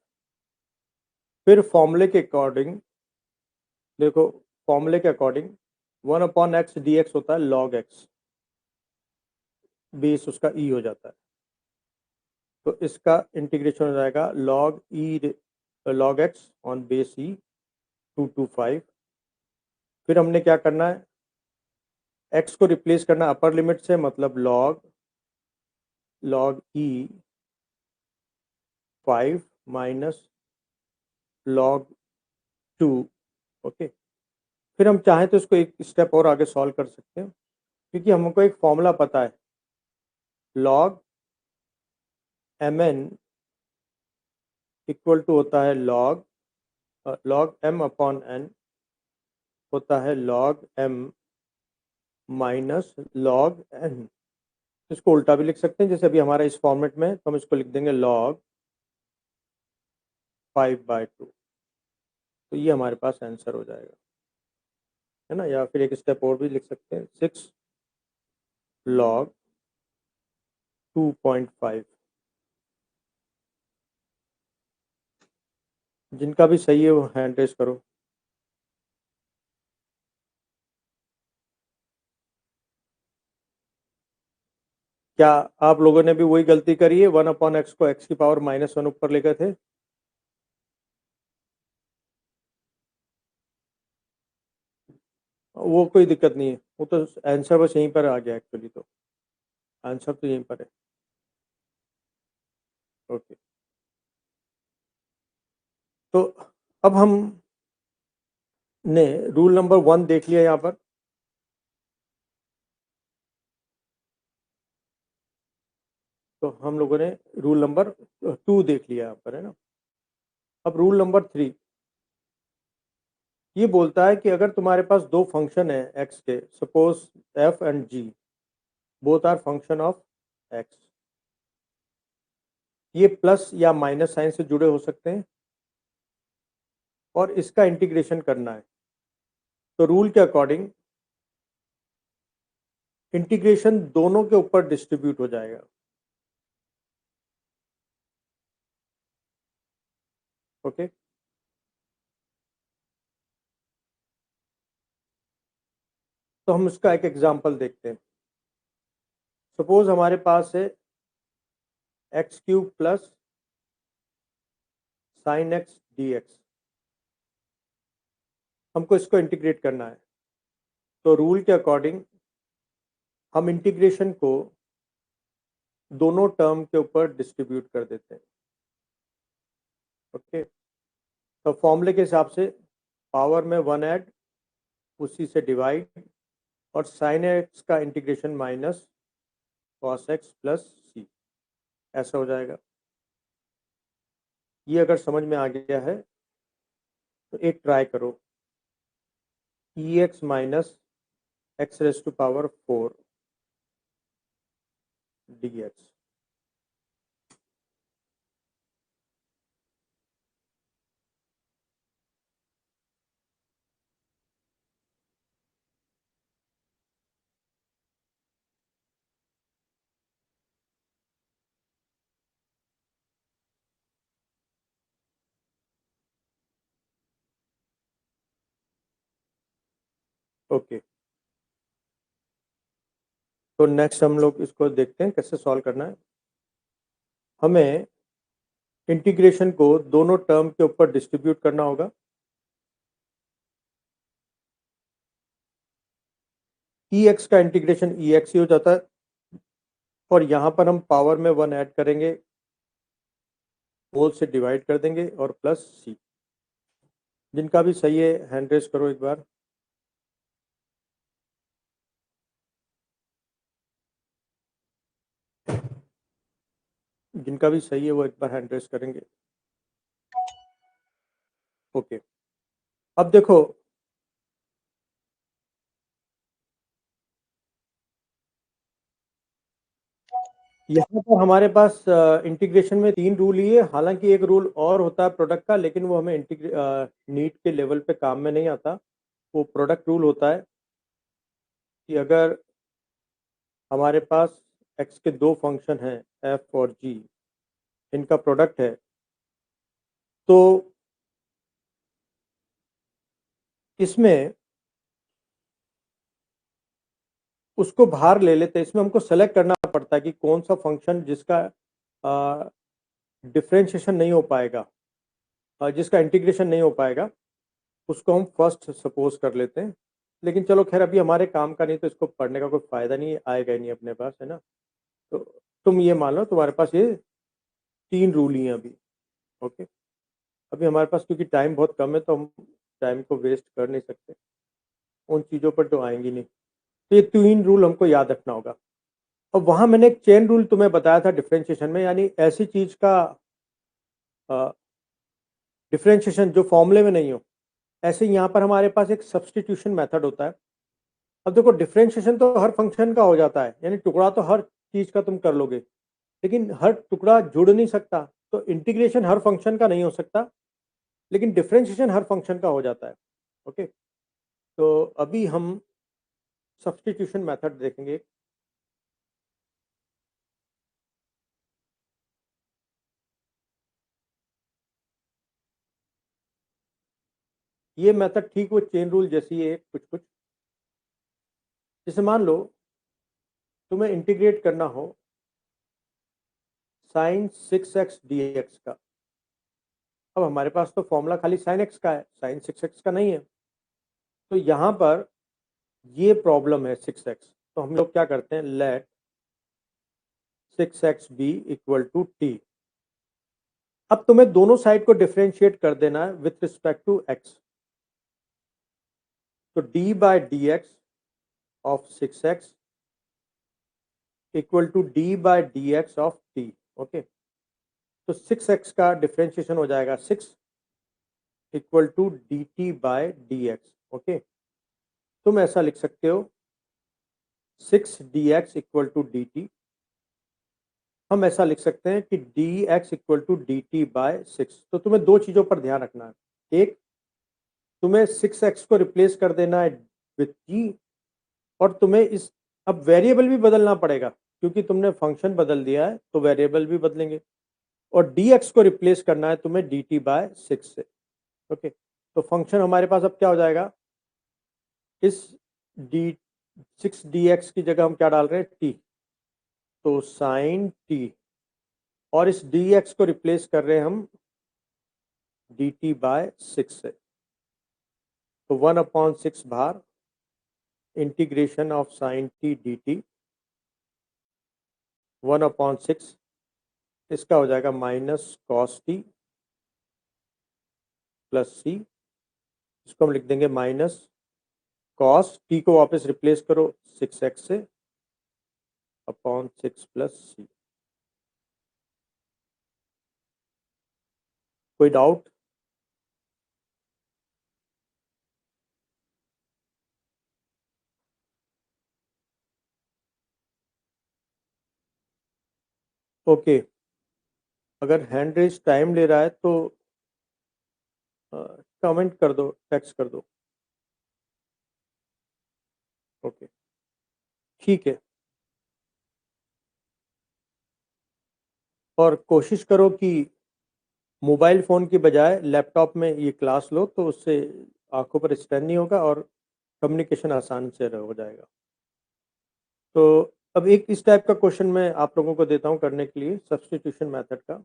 फिर फॉर्मूले के अकॉर्डिंग देखो, फॉर्मूले के अकॉर्डिंग 1/x dx होता है log x, बेस उसका e हो जाता है, तो इसका इंटीग्रेशन हो जाएगा log x on base e 2 to 5। फिर हमने क्या करना है, x को रिप्लेस करना अपर लिमिट से, मतलब log e 5 minus log 2। Okay, फिर हम चाहें तो इसको एक स्टेप और आगे सॉल्व कर सकते हैं, क्योंकि हमको एक फॉर्मूला पता है, log mn इक्वल टू होता है log m अपॉन n होता है log m minus log n। इसको उल्टा भी लिख सकते हैं, जैसे अभी हमारा इस फॉर्मेट में, तो हम इसको लिख देंगे log 5/2। तो ये हमारे पास आंसर हो जाएगा, है ना। या फिर एक स्टेप और भी लिख सकते हैं, 6 log 2.5। जिनका भी सही है वो हैंड रेस करो। क्या आप लोगों ने भी वही गलती करी है, 1/x को x की पावर -1 ऊपर ले गए थे? वो कोई दिक्कत नहीं है, वो तो आंसर बस यहीं पर आ गया एक्चुअली, तो आंसर तो यहीं पर है। ओके, तो अब हम ने रूल नंबर 1 देख लिया यहाँ पर। तो हम लोगों ने रूल नंबर 2 देख लिया यहाँ पर, है ना। अब रूल नंबर 3 ये बोलता है कि अगर तुम्हारे पास दो फंक्शन है एक्स के, suppose f and g, both are function of x, ये प्लस या माइनस साइन से जुड़े हो सकते हैं, और इसका इंटीग्रेशन करना है, तो रूल के अकॉर्डिंग इंटीग्रेशन दोनों के ऊपर डिस्ट्रीब्यूट हो जाएगा। ओके, तो हम इसका एक एग्जांपल देखते हैं। सपोज हमारे पास है x³ plus sign x d x, हमको इसको इंटीग्रेट करना है, तो रूल के अकॉर्डिंग हम इंटीग्रेशन को दोनों टर्म के ऊपर डिस्ट्रीब्यूट कर देते हैं। ओके, तो फॉर्मूले के हिसाब से पावर में 1 ऐड, उसी से डिवाइड, और साइन एक्स का integration minus cos x plus c, ऐसा हो जाएगा। ये अगर समझ में आ गया है तो एक ट्राई करो, e x minus x raise to power 4 d x. Okay, तो नेक्स्ट हम लोग इसको देखते हैं कैसे सॉल्व करना है। हमें इंटीग्रेशन को दोनों टर्म के ऊपर डिस्ट्रीब्यूट करना होगा। ई एक्स का इंटीग्रेशन ई एक्स ही हो जाता है, और यहाँ पर हम पावर में 1 ऐड करेंगे, होल से डिवाइड कर देंगे, और प्लस सी। जिनका भी सही है हैंड रेस करो एक बार। जिनका भी सही है वो एक बार हैंड रेस करेंगे। ओके, अब देखो, यहाँ पर हमारे पास इंटीग्रेशन में 3 रूल ही है, हालाँकि एक रूल और होता है प्रोडक्ट का, लेकिन वो हमें नीट के लेवल पे काम में नहीं आता। वो प्रोडक्ट रूल होता है कि अगर हमारे पास x के 2 फंक्शन हैं f और g, इनका प्रोडक्ट है, तो इसमें उसको बाहर ले लेते हैं। इसमें हमको सेलेक्ट करना पड़ता है कि कौन-सा फंक्शन जिसका डिफरेंशिएशन नहीं हो पाएगा, जिसका इंटीग्रेशन नहीं हो पाएगा, उसको हम फर्स्ट सपोज कर लेते हैं। लेकिन चलो खैर अभी हमारे काम का नहीं, तो इसको पढ़ने का कोई फ़ायदा नहीं है, आएगा ही नहीं अपने पास, है ना? तो तुम ये मान लो तुम्हारे पास ये 3 रूल ही हैं अभी, ओके? अभी हमारे पास क्योंकि टाइम बहुत कम है, तो हम टाइम को वेस्ट कर नहीं सकते, उन चीज़ों पर तो आएँगी नहीं। तो ये 3 रूल हमको याद रखना होगा। और वहाँ मैंने एक चेन रूल तुम्हें बताया था डिफरेंशिएशन में, यानी ऐसी चीज़ का अ, डिफरेंशिएशन जो फ़ॉर्मूले में नहीं हो। ऐसे ही यहाँ पर हमारे पास एक सब्स्टिट्यूशन मेथड होता है। अब देखो डिफरेंशिएशन तो हर फंक्शन का हो जाता है, यानी टुकड़ा तो हर चीज़ का तुम कर लोगे, लेकिन हर टुकड़ा जुड़ नहीं सकता। तो इंटीग्रेशन हर फंक्शन का नहीं हो सकता, लेकिन डिफरेंशिएशन हर फंक्शन का हो जाता है। ओके, तो अभी हम सब्स्टिट्यूशन मेथड देखेंगे। ये मेथड ठीक वो चेन रूल जैसी है कुछ कुछ। जैसे मान लो तुम्हें इंटीग्रेट करना हो साइन 6x dx का। अब हमारे पास तो फॉर्मूला खाली साइन एक्स का है, साइन 6x का नहीं है। तो यहाँ पर ये प्रॉब्लम है 6x, तो हम लोग क्या करते हैं, let 6x be equal to t. अब तुम्हें दोनों साइड को डिफरेंशिएट कर देना है विथ रिस्पेक्ट टू x। तो d by d x of 6x equal to d by d x of t. Okay, तो 6x का डिफरेंशिएशन हो जाएगा 6 equal to d t by d x. Okay, तुम ऐसा लिख सकते हो 6 dx equal to d t. हम ऐसा लिख सकते हैं कि dx equal to d t by 6। तो तुम्हें दो चीज़ों पर ध्यान रखना है। एक, तुम्हें 6x को रिप्लेस कर देना है विथ g, और तुम्हें इस अब वेरिएबल भी बदलना पड़ेगा, क्योंकि तुमने फंक्शन बदल दिया है तो वेरिएबल भी बदलेंगे। और dx को रिप्लेस करना है तुम्हें dt बाय 6 से। ओके, तो फंक्शन हमारे पास अब क्या हो जाएगा, इस डी 6 dx की जगह हम क्या डाल रहे हैं, t। तो साइन t, और इस dx को रिप्लेस कर रहे हैं हम dt बाय 6 से। तो 1/6 बार integration of sine t d t, 1/6 इसका हो जाएगा minus cos t plus c. इसको हम लिख देंगे माइनस कॉस टी को वापस रिप्लेस करो 6x से अपॉन 6 प्लस सी। कोई डाउट? ओके, अगर हैंड रेज टाइम ले रहा है तो कमेंट कर दो, टेक्स्ट कर दो। ओके, ठीक है। और कोशिश करो कि मोबाइल फ़ोन की बजाय लैपटॉप में ये क्लास लो, तो उससे आंखों पर स्ट्रेन नहीं होगा और कम्युनिकेशन आसान से हो जाएगा। तो अब एक इस टाइप का क्वेश्चन मैं आप लोगों को देता हूँ करने के लिए, सब्स्टिट्यूशन मेथड का।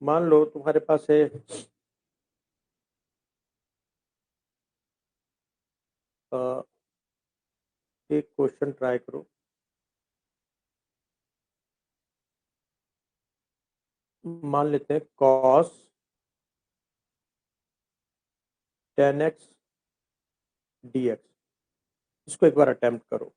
मान लो तुम्हारे पास है एक क्वेश्चन ट्राई करो। मान लेते हैं कॉस 10x dx। इसको एक बार अटेम्प्ट करो।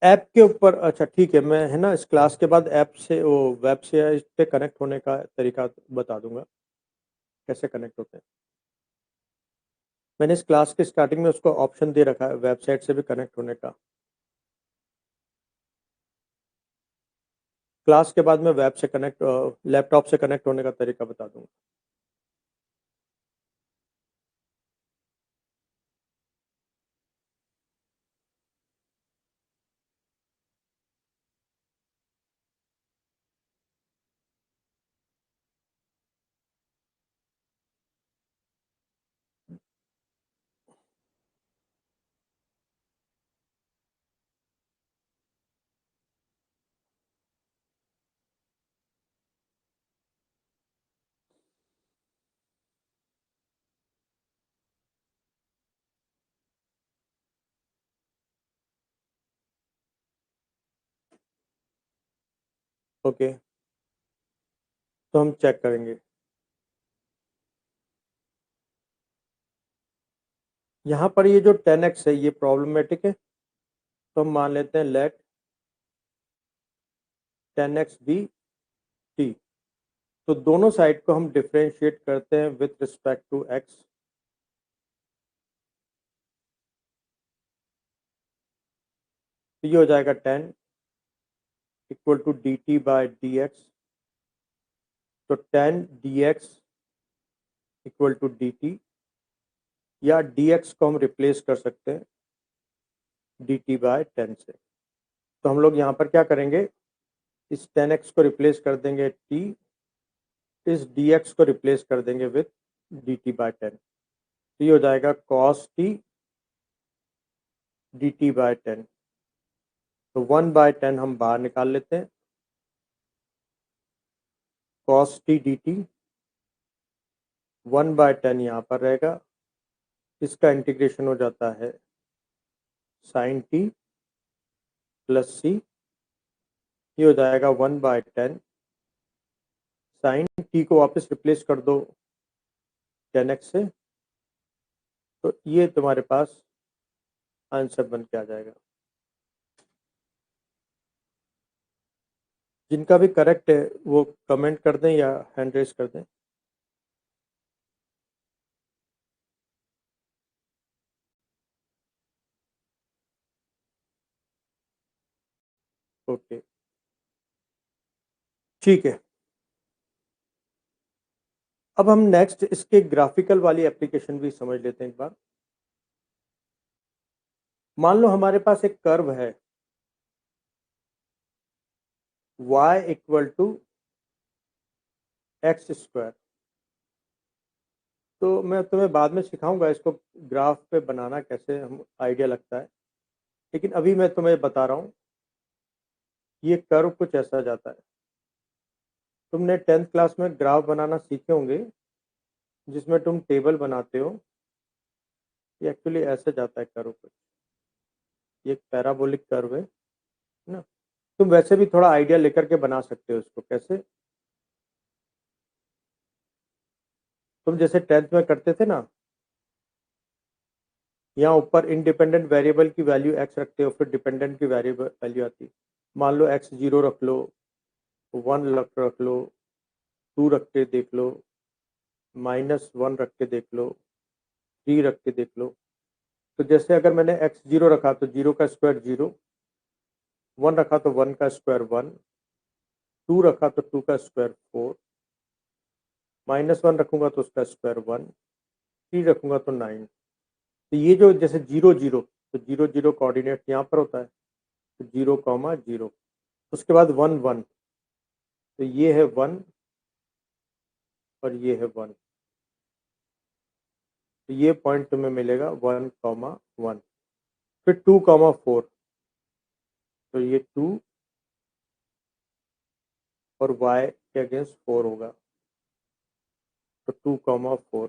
ऐप के ऊपर, अच्छा ठीक है, मैं है ना इस क्लास के बाद ऐप से वो वेब से इस पे कनेक्ट होने का तरीका बता दूंगा, कैसे कनेक्ट होते हैं। मैंने इस क्लास के स्टार्टिंग में उसको ऑप्शन दे रखा है वेबसाइट से भी कनेक्ट होने का। क्लास के बाद मैं वेब से कनेक्ट, लैपटॉप से कनेक्ट होने का तरीका बता दूंगा। ओके, तो हम चेक करेंगे। यहाँ पर ये जो 10x है ये प्रॉब्लमेटिक है, तो हम मान लेते हैं लेट 10x बी टी। तो दोनों साइड को हम डिफ्रेंशिएट करते हैं विथ रिस्पेक्ट टू x। तो ये हो जाएगा 10 equal to d t by d x. तो 10 d x equal to d t, या डी एक्स को हम रिप्लेस कर सकते हैं डी टी बाय 10 से। तो हम लोग यहाँ पर क्या करेंगे, इस 10x को रिप्लेस कर देंगे t, इस dx को रिप्लेस कर देंगे विथ dt बाय 10। तो ये हो जाएगा cos t dt बाय 10। तो 1/10 हम बाहर निकाल लेते हैं, cos t dt 1/10 यहाँ पर रहेगा, इसका इंटीग्रेशन हो जाता है sin t प्लस c। ये हो जाएगा 1/10 sin t को वापस रिप्लेस कर दो 10x से, तो ये तुम्हारे पास आंसर बन के आ जाएगा। जिनका भी करेक्ट है वो कमेंट कर दें या हैंड रेस कर दें। ओके, ठीक है। अब हम नेक्स्ट इसके ग्राफिकल वाली एप्लीकेशन भी समझ लेते हैं एक बार। मान लो हमारे पास एक कर्व है y equal to x square. तो मैं तुम्हें बाद में सिखाऊंगा इसको ग्राफ पे बनाना कैसे हम आइडिया लगता है, लेकिन अभी मैं तुम्हें बता रहा हूँ ये कर्व कुछ ऐसा जाता है। तुमने 10th क्लास में ग्राफ बनाना सीखे होंगे जिसमें तुम टेबल बनाते हो। ये एक्चुअली ऐसे जाता है कर्व कुछ, ये एक पैराबोलिक कर्व है ना। तुम वैसे भी थोड़ा आइडिया लेकर के बना सकते हो इसको। कैसे, तुम जैसे 10th में करते थे ना, यहाँ ऊपर इंडिपेंडेंट वेरिएबल की वैल्यू x रखते हो, फिर डिपेंडेंट की वैल्यू वैल्यू आती है। मान लो x 0 रख लो, 1 रख लो, 2 रख के देख लो, -1 रख के देख लो, 3 रख के देख लो। तो जैसे अगर मैंने x 0 रखा तो 0 का स्क्वायर 0, 1 रखा तो 1 का स्क्वायर 1, 2 रखा तो 2 का स्क्वायर 4, -1 रखूंगा तो उसका स्क्वायर 1, 3 रखूंगा तो 9। तो ये जो जैसे 0 0, तो 0 0 कोऑर्डिनेट यहाँ पर होता है, तो 0,0। उसके बाद 1 1, तो ये है 1 और ये है 1। तो ये पॉइंट तुम्हें मिलेगा 1,1। फिर 2,4, तो ये 2 और y के अगेंस्ट 4 होगा, तो 2,4।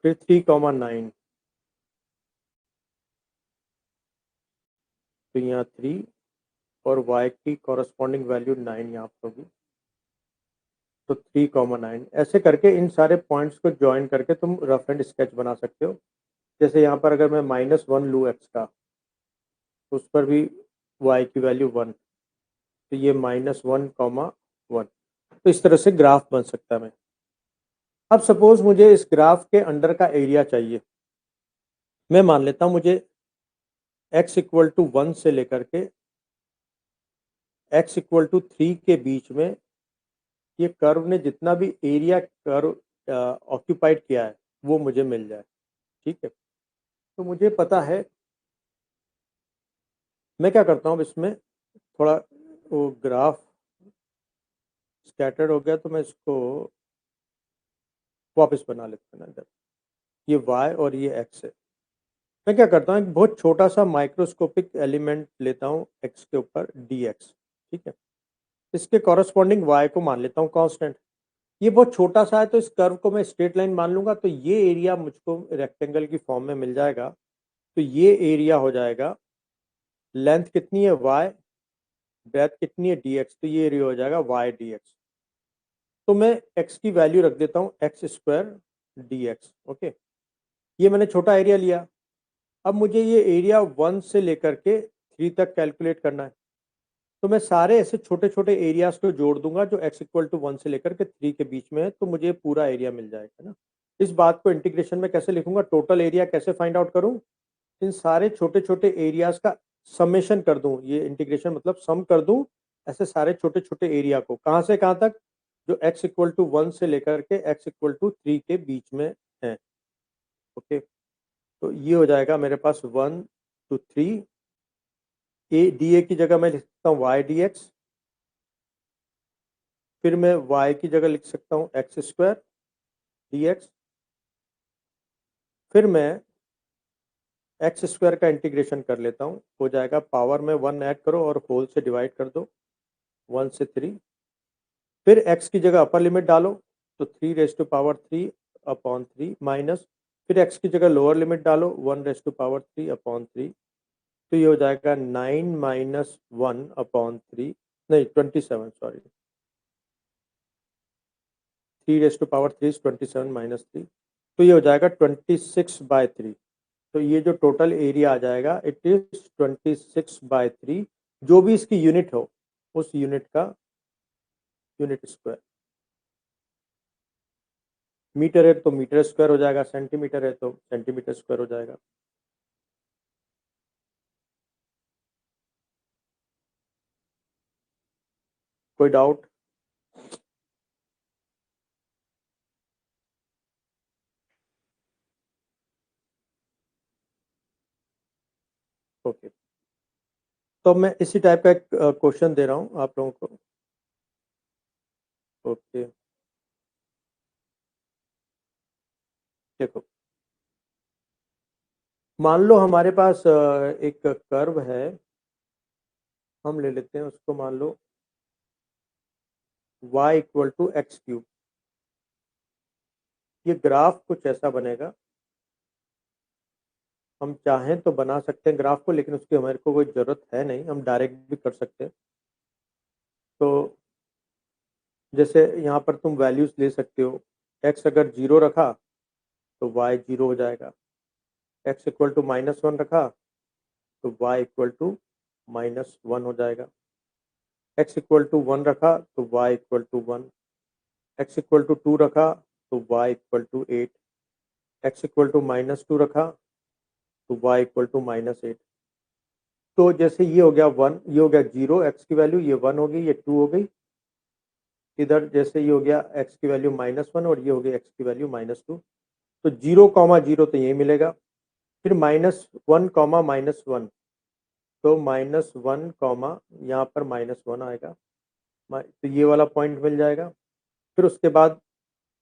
फिर 3,9, तो यहाँ 3 और y की कॉरस्पॉन्डिंग वैल्यू 9 यहाँ पर होगी, तो 3,9। ऐसे करके इन सारे पॉइंट्स को ज्वाइन करके तुम रफ एंड स्केच बना सकते हो। जैसे यहाँ पर अगर मैं -1 लूँ x का, तो उस पर भी y की वैल्यू 1, तो ये -1, 1। तो इस तरह से ग्राफ बन सकता है। अब सपोज मुझे इस ग्राफ के अंडर का एरिया चाहिए। मैं मान लेता हूँ मुझे x इक्वल टू 1 से लेकर के x इक्वल टू 3 के बीच में ये कर्व ने जितना भी एरिया कर्व ऑक्यूपाइड किया है वो मुझे मिल जाए। ठीक है, तो मुझे पता है, मैं क्या करता हूँ इसमें थोड़ा वो ग्राफ स्कैटर्ड हो गया तो मैं इसको वापस बना लेता हूँ इधर। ये y और ये x है। मैं क्या करता हूँ, एक बहुत छोटा सा माइक्रोस्कोपिक एलिमेंट लेता हूँ x के ऊपर dx। ठीक है, इसके कॉरस्पॉन्डिंग y को मान लेता हूँ कांस्टेंट। ये बहुत छोटा सा है तो इस कर्व को मैं स्ट्रेट लाइन मान लूंगा, तो ये एरिया मुझको रेक्टेंगल की फॉर्म में मिल जाएगा। तो ये एरिया हो जाएगा, लेंथ कितनी है y, ब्रेथ कितनी है dx, तो ये एरिया हो जाएगा y dx। तो मैं x की वैल्यू रख देता हूँ एक्स स्क्वायर dx। ओके, ये मैंने छोटा एरिया लिया। अब मुझे ये एरिया 1 से लेकर के 3 तक कैलकुलेट करना है। तो मैं सारे ऐसे छोटे छोटे एरियाज को जोड़ दूंगा जो x इक्वल टू 1 से लेकर के 3 के बीच में है, तो मुझे पूरा एरिया मिल जाएगा ना। इस बात को इंटीग्रेशन में कैसे लिखूंगा, टोटल एरिया कैसे फाइंड आउट करूं, इन सारे छोटे छोटे एरियाज का समेशन कर दूं। ये इंटीग्रेशन मतलब सम कर दूं ऐसे सारे छोटे छोटे एरिया को, कहां से कहां तक, जो x इक्वल टू 1 से लेकर के x इक्वल टू 3 के बीच में है। ओके, तो ये हो जाएगा मेरे पास 1 to 3। ए डी ए की जगह मैं लिख सकता हूँ वाई डी एक्स, फिर मैं y की जगह लिख सकता हूँ एक्स स्क्वायर डी एक्स, फिर मैं एक्स स्क्वायर का इंटीग्रेशन कर लेता हूँ, हो जाएगा पावर में 1 ऐड करो और होल से डिवाइड कर दो 1 से 3। फिर x की जगह अपर लिमिट डालो, तो 3 raise to power 3 upon 3 minus, फिर x की जगह लोअर लिमिट डालो 1 रेज टू पावर 3 अपॉन 3, तो ये हो जाएगा 9 माइनस 1 अपॉन 3, नहीं 27, sorry 3 raise to power 3 27 minus 3, तो ये हो जाएगा 26/3। तो ये जो टोटल एरिया आ जाएगा इट इज 26/3, जो भी इसकी यूनिट हो उस यूनिट का यूनिट स्क्वायर। मीटर है तो मीटर स्क्वायर हो जाएगा, सेंटीमीटर है तो सेंटीमीटर स्क्वायर हो जाएगा। कोई डाउट? ओके, तो मैं इसी टाइप का एक क्वेश्चन दे रहा हूँ आप लोगों को। ओके, देखो, मान लो हमारे पास एक कर्व है, हम ले लेते हैं उसको, मान लो y equal to x cube. ये ग्राफ कुछ ऐसा बनेगा, हम चाहें तो बना सकते हैं ग्राफ को, लेकिन उसकी हमारे को कोई ज़रूरत है नहीं, हम डायरेक्ट भी कर सकते हैं। तो जैसे यहाँ पर तुम वैल्यूज़ ले सकते हो, x अगर 0 रखा तो y 0 हो जाएगा, x इक्वल टू -1 रखा तो y इक्वल टू -1 हो जाएगा, x इक्वल टू 1 रखा तो y equal to 1, x equal to 2 रखा तो y equal to 8, x equal to -2 रखा तो y इक्वल टू -8। तो जैसे ये हो गया 1, ये हो गया 0 x की वैल्यू, ये 1 हो गई, ये 2 हो गई। इधर जैसे ये हो गया x की वैल्यू -1 और ये हो गई x की वैल्यू -2। तो 0, 0 तो यही मिलेगा, फिर -1, -1, तो -1, यहाँ पर -1 आएगा, तो ये वाला पॉइंट मिल जाएगा। फिर उसके बाद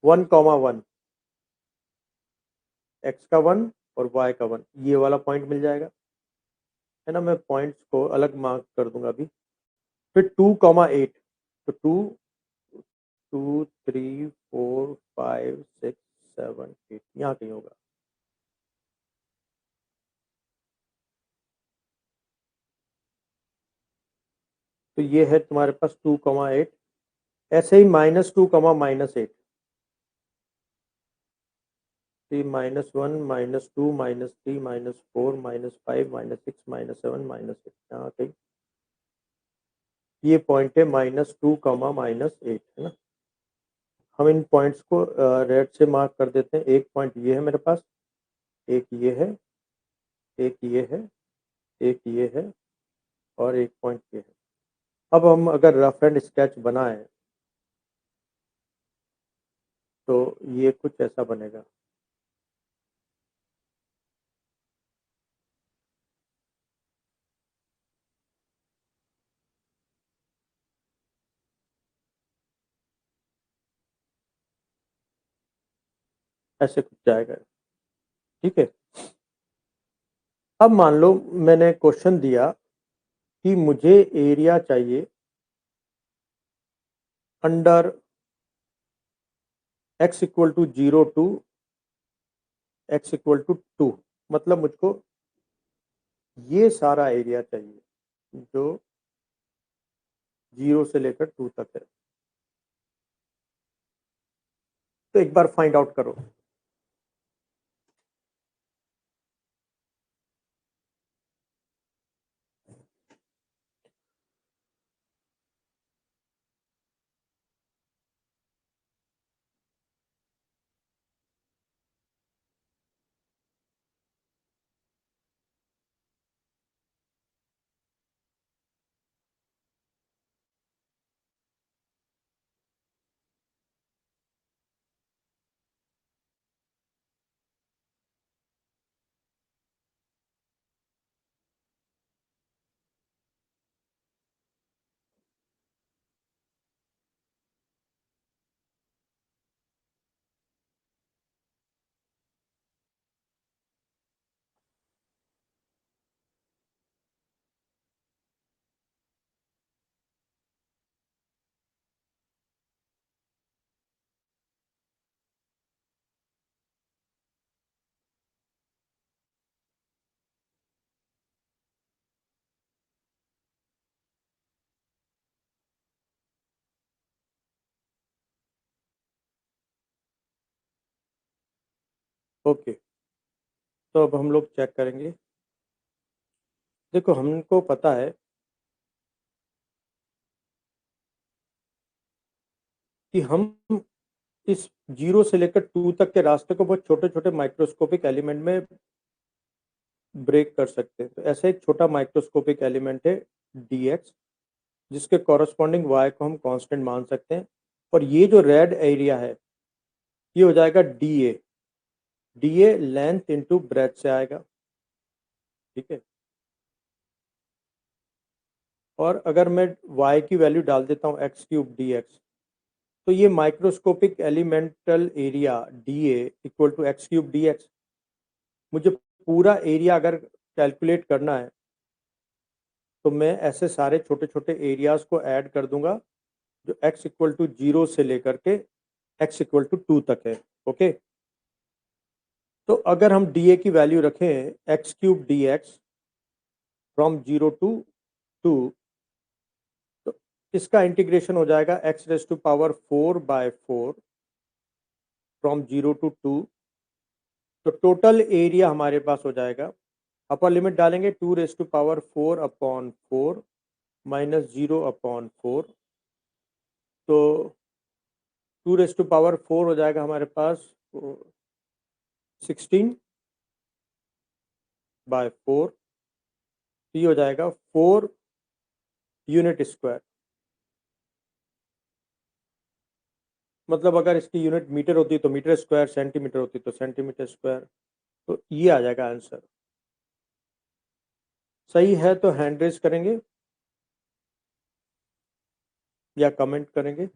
1, 1, x का 1 और y का 1, ये वाला पॉइंट मिल जाएगा, है ना। मैं पॉइंट्स को अलग मार्क कर दूंगा अभी। फिर 2, 8, तो 2, 2, 3, 4, 5, 6, 7, 8 यहाँ कहीं होगा। तो ये है तुम्हारे पास 2, 8, ऐसे ही -2, -8, 3, -1, -2, -3, -4, -5, -6, -7, -8 यहाँ कहीं। ये पॉइंट है -2, -8 है ना। हम इन पॉइंट्स को रेड से मार्क कर देते हैं। एक पॉइंट ये है मेरे पास, एक ये है, एक ये है, एक ये है और एक पॉइंट ये है। अब हम अगर रफ एंड स्केच बनाएं तो ये कुछ ऐसा बनेगा। ऐसे कुछ जाएगा, ठीक है। अब मान लो मैंने क्वेश्चन दिया कि मुझे एरिया चाहिए under x equal to 0 to x equal to 2। मतलब मुझको ये सारा एरिया चाहिए जो 0 से लेकर 2 तक है। तो एक बार फाइंड आउट करो। ओके, तो अब हम लोग चेक करेंगे। देखो हमको पता है कि हम इस 0 से लेकर 2 तक के रास्ते को बहुत छोटे छोटे माइक्रोस्कोपिक एलिमेंट में ब्रेक कर सकते हैं। तो ऐसा एक छोटा माइक्रोस्कोपिक एलिमेंट है dx, जिसके कॉरस्पॉन्डिंग y को हम कांस्टेंट मान सकते हैं। और ये जो रेड एरिया है ये हो जाएगा dA लेंथ इंटू ब्रेथ से आएगा, ठीक है। और अगर मैं y की वैल्यू डाल देता हूँ x³ dx, तो ये microscopic elemental area dA equal to x³ dx। मुझे पूरा एरिया अगर कैलकुलेट करना है तो मैं ऐसे सारे छोटे छोटे एरियाज को ऐड कर दूंगा जो x इक्वल टू 0 से लेकर के x इक्वल टू 2 तक है। ओके, तो अगर हम dA की वैल्यू रखें x³ dx फ्रॉम 0 टू 2, तो इसका इंटीग्रेशन हो जाएगा x⁴/4 फ्रॉम 0 टू 2। तो टोटल एरिया हमारे पास हो जाएगा, अपर लिमिट डालेंगे 2⁴/4 -0/4। तो 2⁴ हो जाएगा हमारे पास 16/4। तो ये हो जाएगा 4 यूनिट स्क्वायर। मतलब अगर इसकी यूनिट मीटर होती तो मीटर स्क्वायर, सेंटीमीटर होती तो सेंटीमीटर स्क्वायर। तो ये आ जाएगा आंसर। सही है तो हैंड रेज करेंगे या कमेंट करेंगे।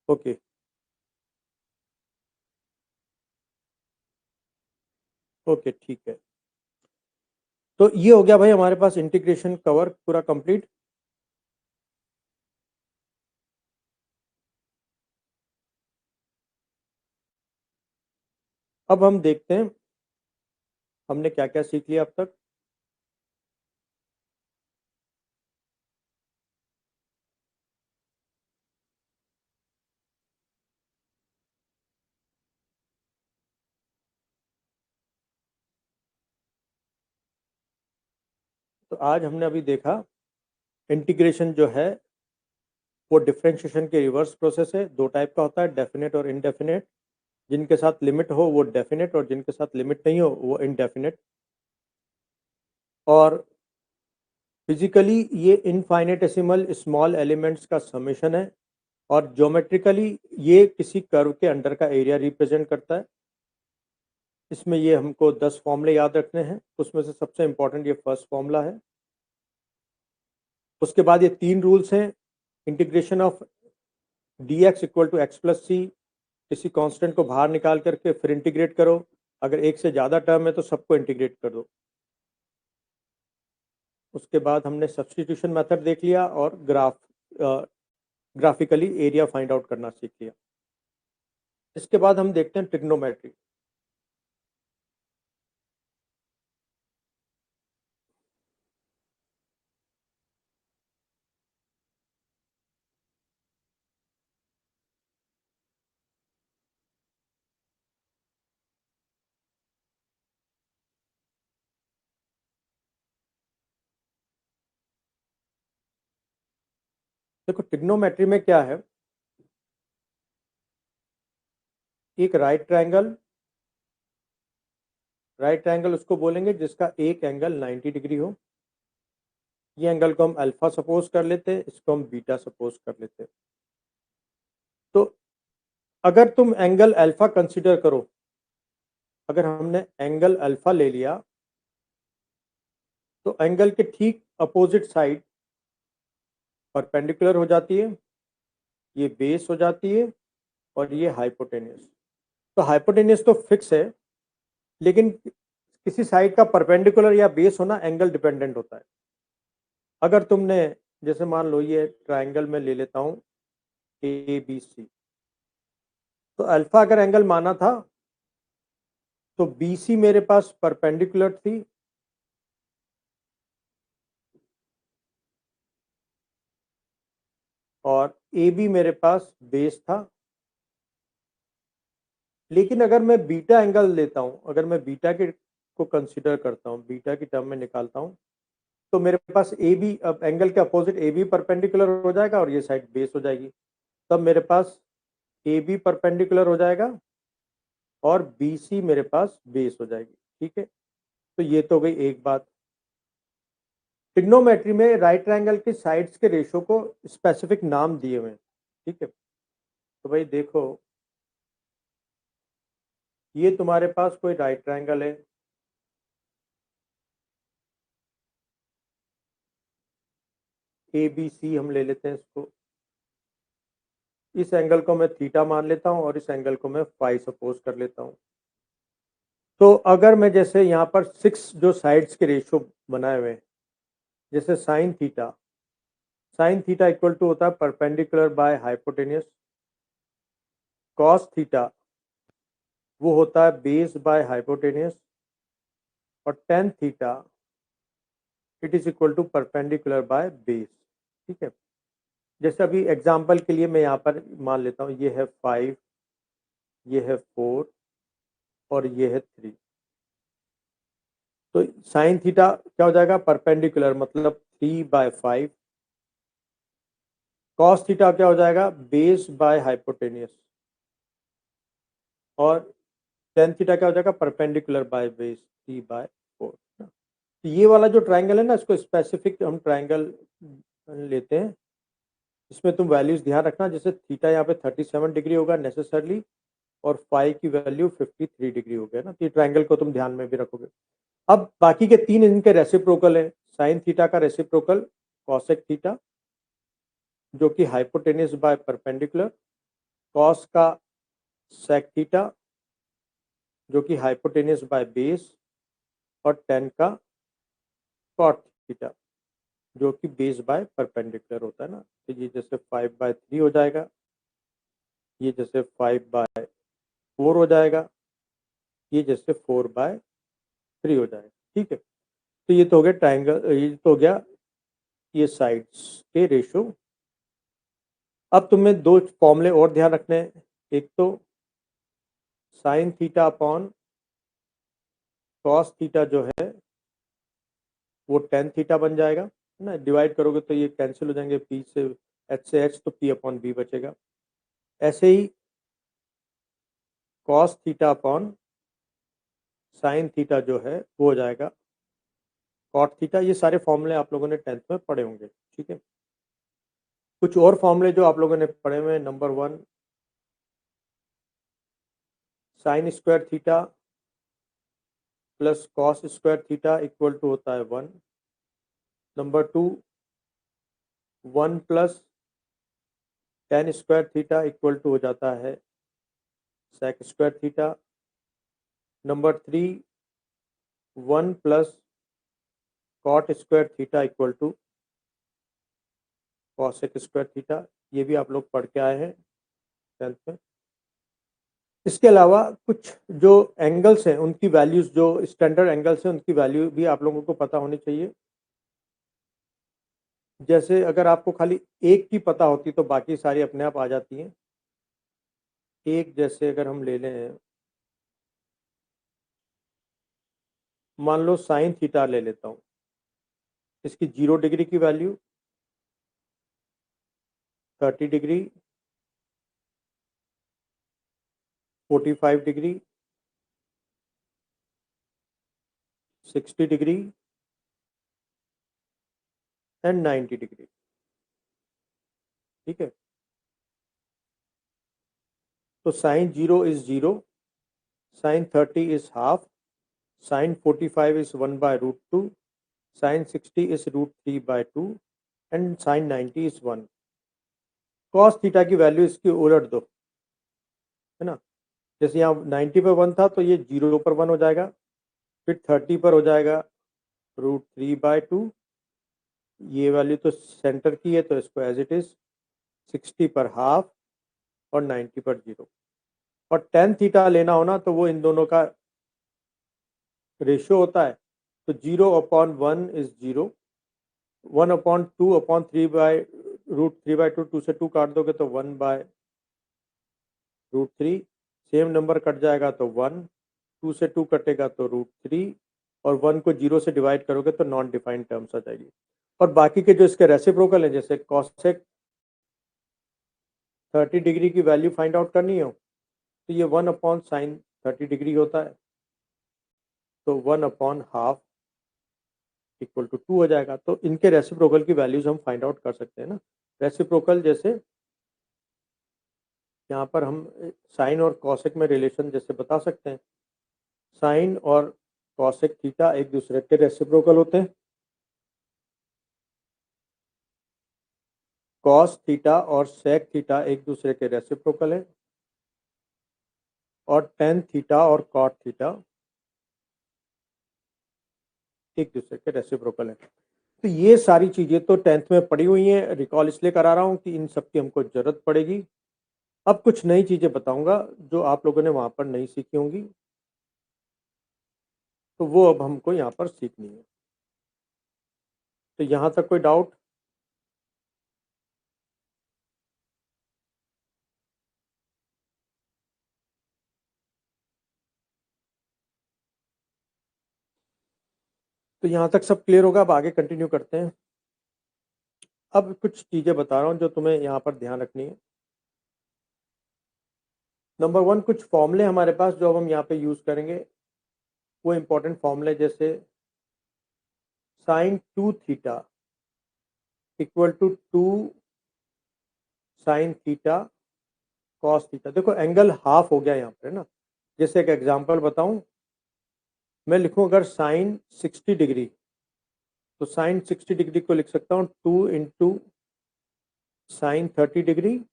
ओके, ओके ठीक है। तो ये हो गया भाई हमारे पास इंटीग्रेशन कवर पूरा कंप्लीट। अब हम देखते हैं हमने क्या क्या सीख लिया अब तक। तो आज हमने अभी देखा इंटीग्रेशन जो है वो डिफरेंशिएशन के रिवर्स प्रोसेस है। दो टाइप का होता है, डेफिनेट और इनडेफिनेट। जिनके साथ लिमिट हो वो डेफिनेट और जिनके साथ लिमिट नहीं हो वो इनडेफिनेट। और फिजिकली ये इनफाइनेटेसिमल स्मॉल एलिमेंट्स का समेशन है और ज्योमेट्रिकली ये किसी कर्व के अंडर का एरिया रिप्रेजेंट करता है। इसमें ये हमको 10 फॉर्मूले याद रखने हैं, उसमें से सबसे इंपॉर्टेंट ये फर्स्ट फॉर्मूला है। उसके बाद ये 3 रूल्स हैं। Integration of dx equal to x plus c, किसी कांस्टेंट को बाहर निकाल करके फिर इंटीग्रेट करो। अगर एक से ज़्यादा टर्म है तो सबको इंटीग्रेट कर दो। उसके बाद हमने सब्स्टिट्यूशन मेथड देख लिया और ग्राफिकली एरिया फाइंड आउट करना सीख लिया। इसके बाद हम देखते हैं ट्रिग्नोमेट्री। देखो ट्रिग्नोमेट्री में क्या है, एक राइट ट्रायंगल उसको बोलेंगे जिसका एक एंगल 90 डिग्री हो। ये एंगल को हम अल्फा सपोज कर लेते हैं, इसको हम बीटा सपोज कर लेते हैं। तो अगर तुम एंगल अल्फा कंसीडर करो, अगर हमने एंगल अल्फा ले लिया तो एंगल के ठीक अपोजिट साइड परपेंडिकुलर हो जाती है, ये बेस हो जाती है और ये हाइपोटेनियस। तो हाइपोटेनियस तो फिक्स है, लेकिन किसी साइड का परपेंडिकुलर या बेस होना एंगल डिपेंडेंट होता है। अगर तुमने जैसे मान लो ये ट्रायंगल में ले लेता हूँ ABC, तो अल्फा अगर एंगल माना था तो BC मेरे पास परपेंडिकुलर थी और AB मेरे पास बेस था। लेकिन अगर मैं बीटा एंगल लेता हूँ, अगर मैं बीटा के को कंसीडर करता हूँ, बीटा की टर्म में निकालता हूँ, तो मेरे पास AB, अब एंगल के अपोजिट AB परपेंडिकुलर हो जाएगा और ये साइड बेस हो जाएगी। तब मेरे पास AB परपेंडिकुलर हो जाएगा और BC मेरे पास बेस हो जाएगी। ठीक है, तो ये तो हो गई एक बात। ट्रिग्नोमेट्री में राइट ट्रायंगल के साइड्स के रेशो को स्पेसिफिक नाम दिए हुए हैं। ठीक है, तो भाई देखो ये तुम्हारे पास कोई राइट ट्रायंगल है, ABC हम ले लेते हैं इसको। इस एंगल को मैं थीटा मान लेता हूँ और इस एंगल को मैं फाई सपोज कर लेता हूँ। तो अगर मैं जैसे यहाँ पर 6 जो साइड्स के रेशो बनाए हुए हैं, जैसे साइन थीटा इक्वल टू होता है perpendicular by hypotenuse. Cos theta वो होता है बेस बाय हाइपोटेनियस। और tan theta it is equal to perpendicular by base. ठीक है, जैसे अभी एग्जांपल के लिए मैं यहाँ पर मान लेता हूँ ये है 5, ये है 4 और ये है 3। तो साइन थीटा क्या हो जाएगा, परपेंडिकुलर मतलब 3/5। कॉस थीटा क्या हो जाएगा, बेस बाय हाइपोटेनियस। और टेन थीटा क्या हो जाएगा, परपेंडिकुलर बाय बेस 3/4। तो ये वाला जो ट्रायंगल है ना, इसको स्पेसिफिक हम ट्रायंगल लेते हैं। इसमें तुम वैल्यूज ध्यान रखना, जैसे थीटा यहाँ पे 37 डिग्री होगा नेसेसरली और फाई की वैल्यू 53 डिग्री हो गया ना, तो ये ट्रायंगल को तुम ध्यान में भी रखोगे। अब बाकी के 3 इनके रेसिप्रोकल है। साइन थीटा का रेसिप्रोकल कॉसेक थीटा जो कि हाइपोटेनियस बाय परपेंडिकुलर, कॉस का सेक थीटा जो कि हाइपोटेनियस बाय बेस और टेन का कॉट थीटा जो कि बेस बाय परपेंडिकुलर होता है ना। तो ये जैसे 5/3 हो जाएगा, ये जैसे 5/4 हो जाएगा, ये जैसे 4/3 हो जाएगा। ठीक है, तो ये तो हो गया ट्रायंगल, ये तो हो गया ये साइड्स के रेशो। अब तुम्हें 2 फॉर्मूले और ध्यान रखने हैं। एक तो sine theta upon cos theta जो है वो टेन थीटा बन जाएगा, है ना। डिवाइड करोगे तो ये कैंसिल हो जाएंगे, पी से एच से एच, तो पी अपॉन बी बचेगा। ऐसे ही cos theta upon sine theta जो है वो हो जाएगा कॉट थीटा। ये सारे फॉर्मूले आप लोगों ने 10th में पढ़े होंगे, ठीक है। कुछ और फॉर्मूले जो आप लोगों ने पढ़े हुए हैं, number 1 sine square theta plus cos square theta equal to होता है 1। Number 2 1 plus tan square theta equal to हो जाता है sec square theta. Number 3 1 plus cot square theta equal to cosec square theta. ये भी आप लोग पढ़ के आए हैं 10th में। इसके अलावा कुछ जो एंगल्स हैं उनकी वैल्यूज, जो स्टैंडर्ड एंगल्स हैं उनकी वैल्यू भी आप लोगों को पता होनी चाहिए। जैसे अगर आपको खाली एक की पता होती तो बाकी सारी अपने आप आ जाती हैं। एक जैसे अगर हम ले लें, मान लो साइन थीटा ले लेता हूँ, इसकी 0 डिग्री की value 30 degree, 45 degree, 60 degree and 90 degree, ठीक है। तो sine 0 is 0, sine 30 is half, sine 45 is 1/√2, sine 60 is √3/2 and sine 90 is 1। Cos theta की वैल्यू इसकी उलट दो, है ना। जैसे यहाँ 90 पर 1 था तो ये 0 पर 1 हो जाएगा, फिर 30 पर हो जाएगा √3/2, ये वैल्यू तो सेंटर की है तो इसको एज इट इज, 60 पर हाफ और 90 पर 0। और टेन थीटा लेना होना तो वो इन दोनों का रेशियो होता है। तो 0/1 इज 0, 1/2/3/√3/2, 2 से 2 काट दोगे तो 1/√3, सेम नंबर कट जाएगा तो 1, 2 से 2 कटेगा तो √3, और 1 को 0 से डिवाइड करोगे तो नॉन डिफाइंड टर्म्स आ जाएगी। और बाकी के जो इसके रेसिप्रोकल हैं, जैसे कॉसेक 30 डिग्री की वैल्यू फाइंड आउट करनी हो तो ये 1/sin 30 डिग्री होता है, तो 1/हाफ इक्वल टू 2 हो जाएगा। तो इनके रेसिप्रोकल की वैल्यूज हम फाइंड आउट कर सकते हैं ना। रेसिप्रोकल जैसे यहाँ पर हम साइन और कॉसेक में रिलेशन जैसे बता सकते हैं, साइन और कॉसेक थीटा एक दूसरे के रेसिप्रोकल होते हैं, कॉस थीटा और सेक थीटा एक दूसरे के रेसिप्रोकल है, और टेन थीटा और कॉट थीटा एक दूसरे के रेसिप्रोकल है। तो ये सारी चीज़ें तो 10th में पढ़ी हुई हैं, रिकॉल इसलिए करा रहा हूँ कि इन सब की हमको ज़रूरत पड़ेगी। अब कुछ नई चीज़ें बताऊंगा जो आप लोगों ने वहाँ पर नहीं सीखी होंगी, तो वो अब हमको यहाँ पर सीखनी है। तो यहाँ तक कोई डाउट? तो यहाँ तक सब क्लियर होगा, अब आगे कंटिन्यू करते हैं। अब कुछ चीज़ें बता रहा हूँ जो तुम्हें यहाँ पर ध्यान रखनी है। नंबर 1, कुछ फॉर्मूले हमारे पास जो अब हम यहाँ पे यूज़ करेंगे, वो इम्पोर्टेंट फॉर्मूले, जैसे sine 2 theta equal to 2 sine theta cos theta. देखो एंगल हाफ हो गया यहाँ पर, है ना। जैसे एक एग्जांपल बताऊं, मैं लिखूं अगर साइन 60 डिग्री, तो साइन 60 डिग्री को लिख सकता हूँ 2 into sine 30 degree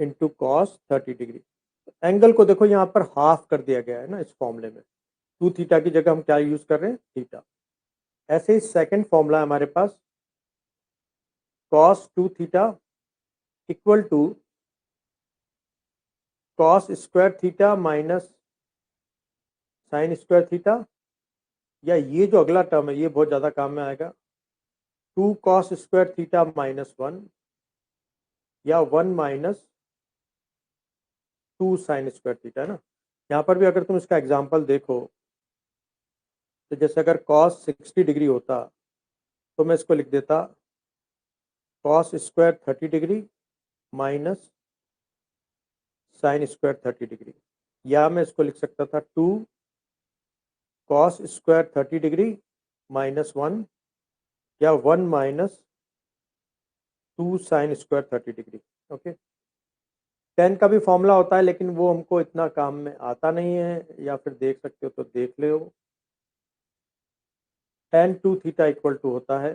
into cos 30 degree. Angle को देखो यहाँ पर हाफ कर दिया गया है ना इस फॉर्मूले में, 2 थीटा की जगह हम क्या यूज कर रहे हैं, थीटा। ऐसे ही सेकंड फॉर्मूला है हमारे पास, cos 2 theta equal to cos square theta minus sine square theta, या ये जो अगला टर्म है ये बहुत ज़्यादा काम में आएगा, 2 कॉस स्क्वायर थीटा माइनस 1, या 1 माइनस 2 साइन स्क्वायर थीटा, है ना। यहाँ पर भी अगर तुम इसका एग्जाम्पल देखो, तो जैसे अगर कॉस 60 डिग्री होता तो मैं इसको लिख देता cos square 30 degree minus sine square 30 degree, या मैं इसको लिख सकता था 2 कॉस स्क्वायर 30 डिग्री माइनस 1, या 1 minus 2 sine square 30 degree. Okay, ten का भी फॉर्मूला होता है लेकिन वो हमको इतना काम में आता नहीं है, या फिर देख सकते हो तो देख ले। Tan two theta equal to होता है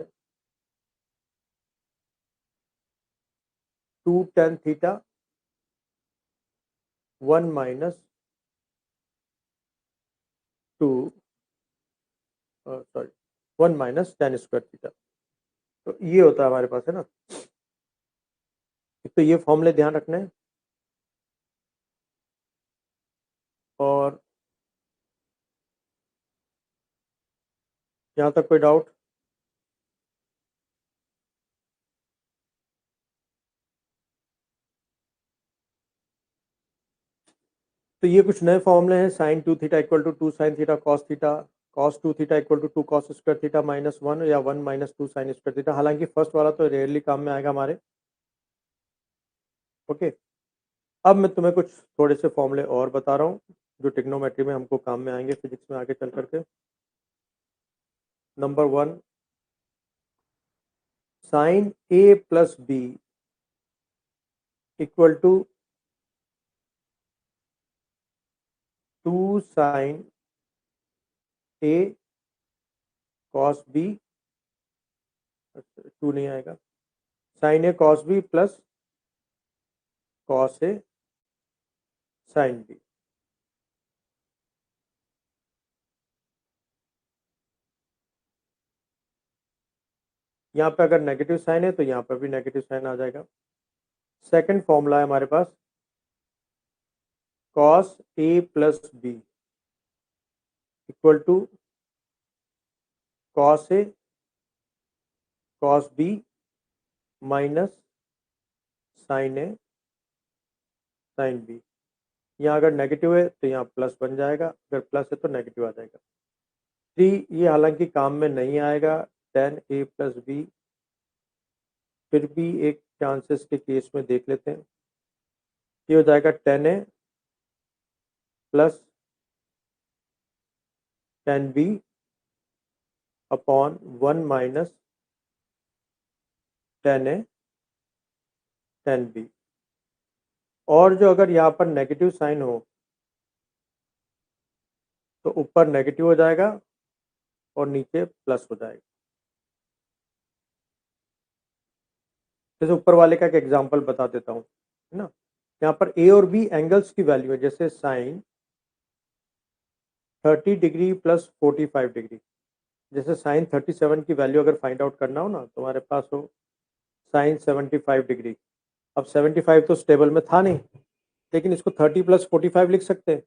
2 tan theta 1 minus 2 sorry 1 minus tan square theta. तो ये होता है हमारे पास, है ना। तो ये फॉर्मूले ध्यान रखने हैं। और यहाँ तक कोई डाउट? तो ये कुछ नए फॉर्मूले हैं। Sine 2 theta equal to 2 sine theta cos theta, cos 2 theta equal to 2 cos square theta minus 1, या 1 माइनस 2 साइन स्क्वायर थीटा। हालांकि फर्स्ट वाला तो रेयरली काम में आएगा हमारे। ओके, अब मैं तुम्हें कुछ थोड़े से फॉर्मूले और बता रहा हूँ जो ट्रिग्नोमेट्री में हमको काम में आएंगे फिजिक्स में आगे चल करके। Number 1, sine A plus B equal to 2 sine A cos B, 2 नहीं आएगा, sine A cos B plus cos A sine B. यहाँ पे अगर नेगेटिव साइन है तो यहाँ पर भी नेगेटिव साइन आ जाएगा। सेकंड फॉर्मूला है हमारे पास cos a plus B equal to cos a cos b minus sine a sine B. यहाँ अगर नेगेटिव है तो यहाँ प्लस बन जाएगा, अगर प्लस है तो नेगेटिव आ जाएगा। 3 ये हालांकि काम में नहीं आएगा, टेन ए प्लस बी, फिर भी एक चांसेस के केस में देख लेते हैं। ये हो जाएगा tan a plus tan b upon 1 minus tan a tan b. और जो अगर यहाँ पर नेगेटिव साइन हो तो ऊपर नेगेटिव हो जाएगा और नीचे प्लस हो जाएगा। जैसे ऊपर वाले का एक एग्जांपल बता देता हूँ, है ना। यहाँ पर ए और बी एंगल्स की वैल्यू है, जैसे साइन 30 डिग्री प्लस 45 डिग्री। जैसे साइन 37 की वैल्यू अगर फाइंड आउट करना हो ना, तुम्हारे पास हो साइन 75 डिग्री। अब 75 तो स्टेबल में था नहीं, लेकिन इसको 30 प्लस 45 लिख सकते हैं,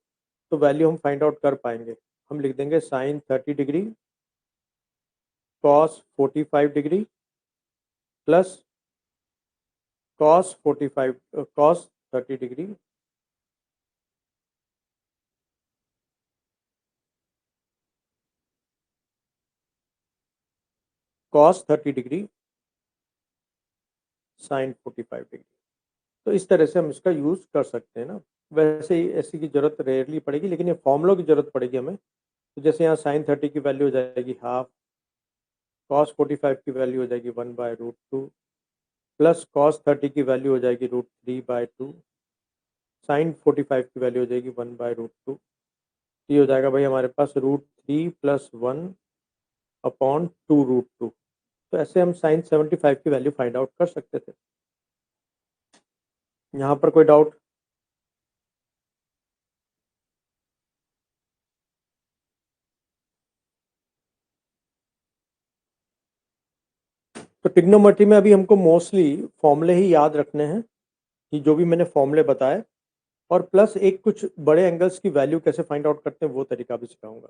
तो वैल्यू हम फाइंड आउट कर पाएंगे। हम लिख देंगे sine 30 degree cos 45 degree plus cos 45 cos 30 degree cos 30 degree sine 45 degree. तो इस तरह से हम इसका यूज़ कर सकते हैं ना। वैसे ऐसी की ज़रूरत रेयरली पड़ेगी, लेकिन ये फॉर्मूलों की ज़रूरत पड़ेगी हमें। तो जैसे यहाँ साइन 30 की वैल्यू हो जाएगी हाफ, कॉस 45 की वैल्यू हो जाएगी 1/√2, प्लस कॉस 30 की वैल्यू हो जाएगी √3/2, साइन 45 की वैल्यू हो जाएगी 1/√2। ये हो जाएगा भाई हमारे पास √3 प्लस 1 अपॉन 2√2। तो ऐसे हम साइन 75 की वैल्यू फाइंड आउट कर सकते थे। यहाँ पर कोई डाउट? तो ट्रिग्नोमेट्री में अभी हमको मोस्टली फॉर्मूले ही याद रखने हैं, कि जो भी मैंने फॉर्मूले बताए, और प्लस एक कुछ बड़े एंगल्स की वैल्यू कैसे फाइंड आउट करते हैं वो तरीका भी सिखाऊंगा।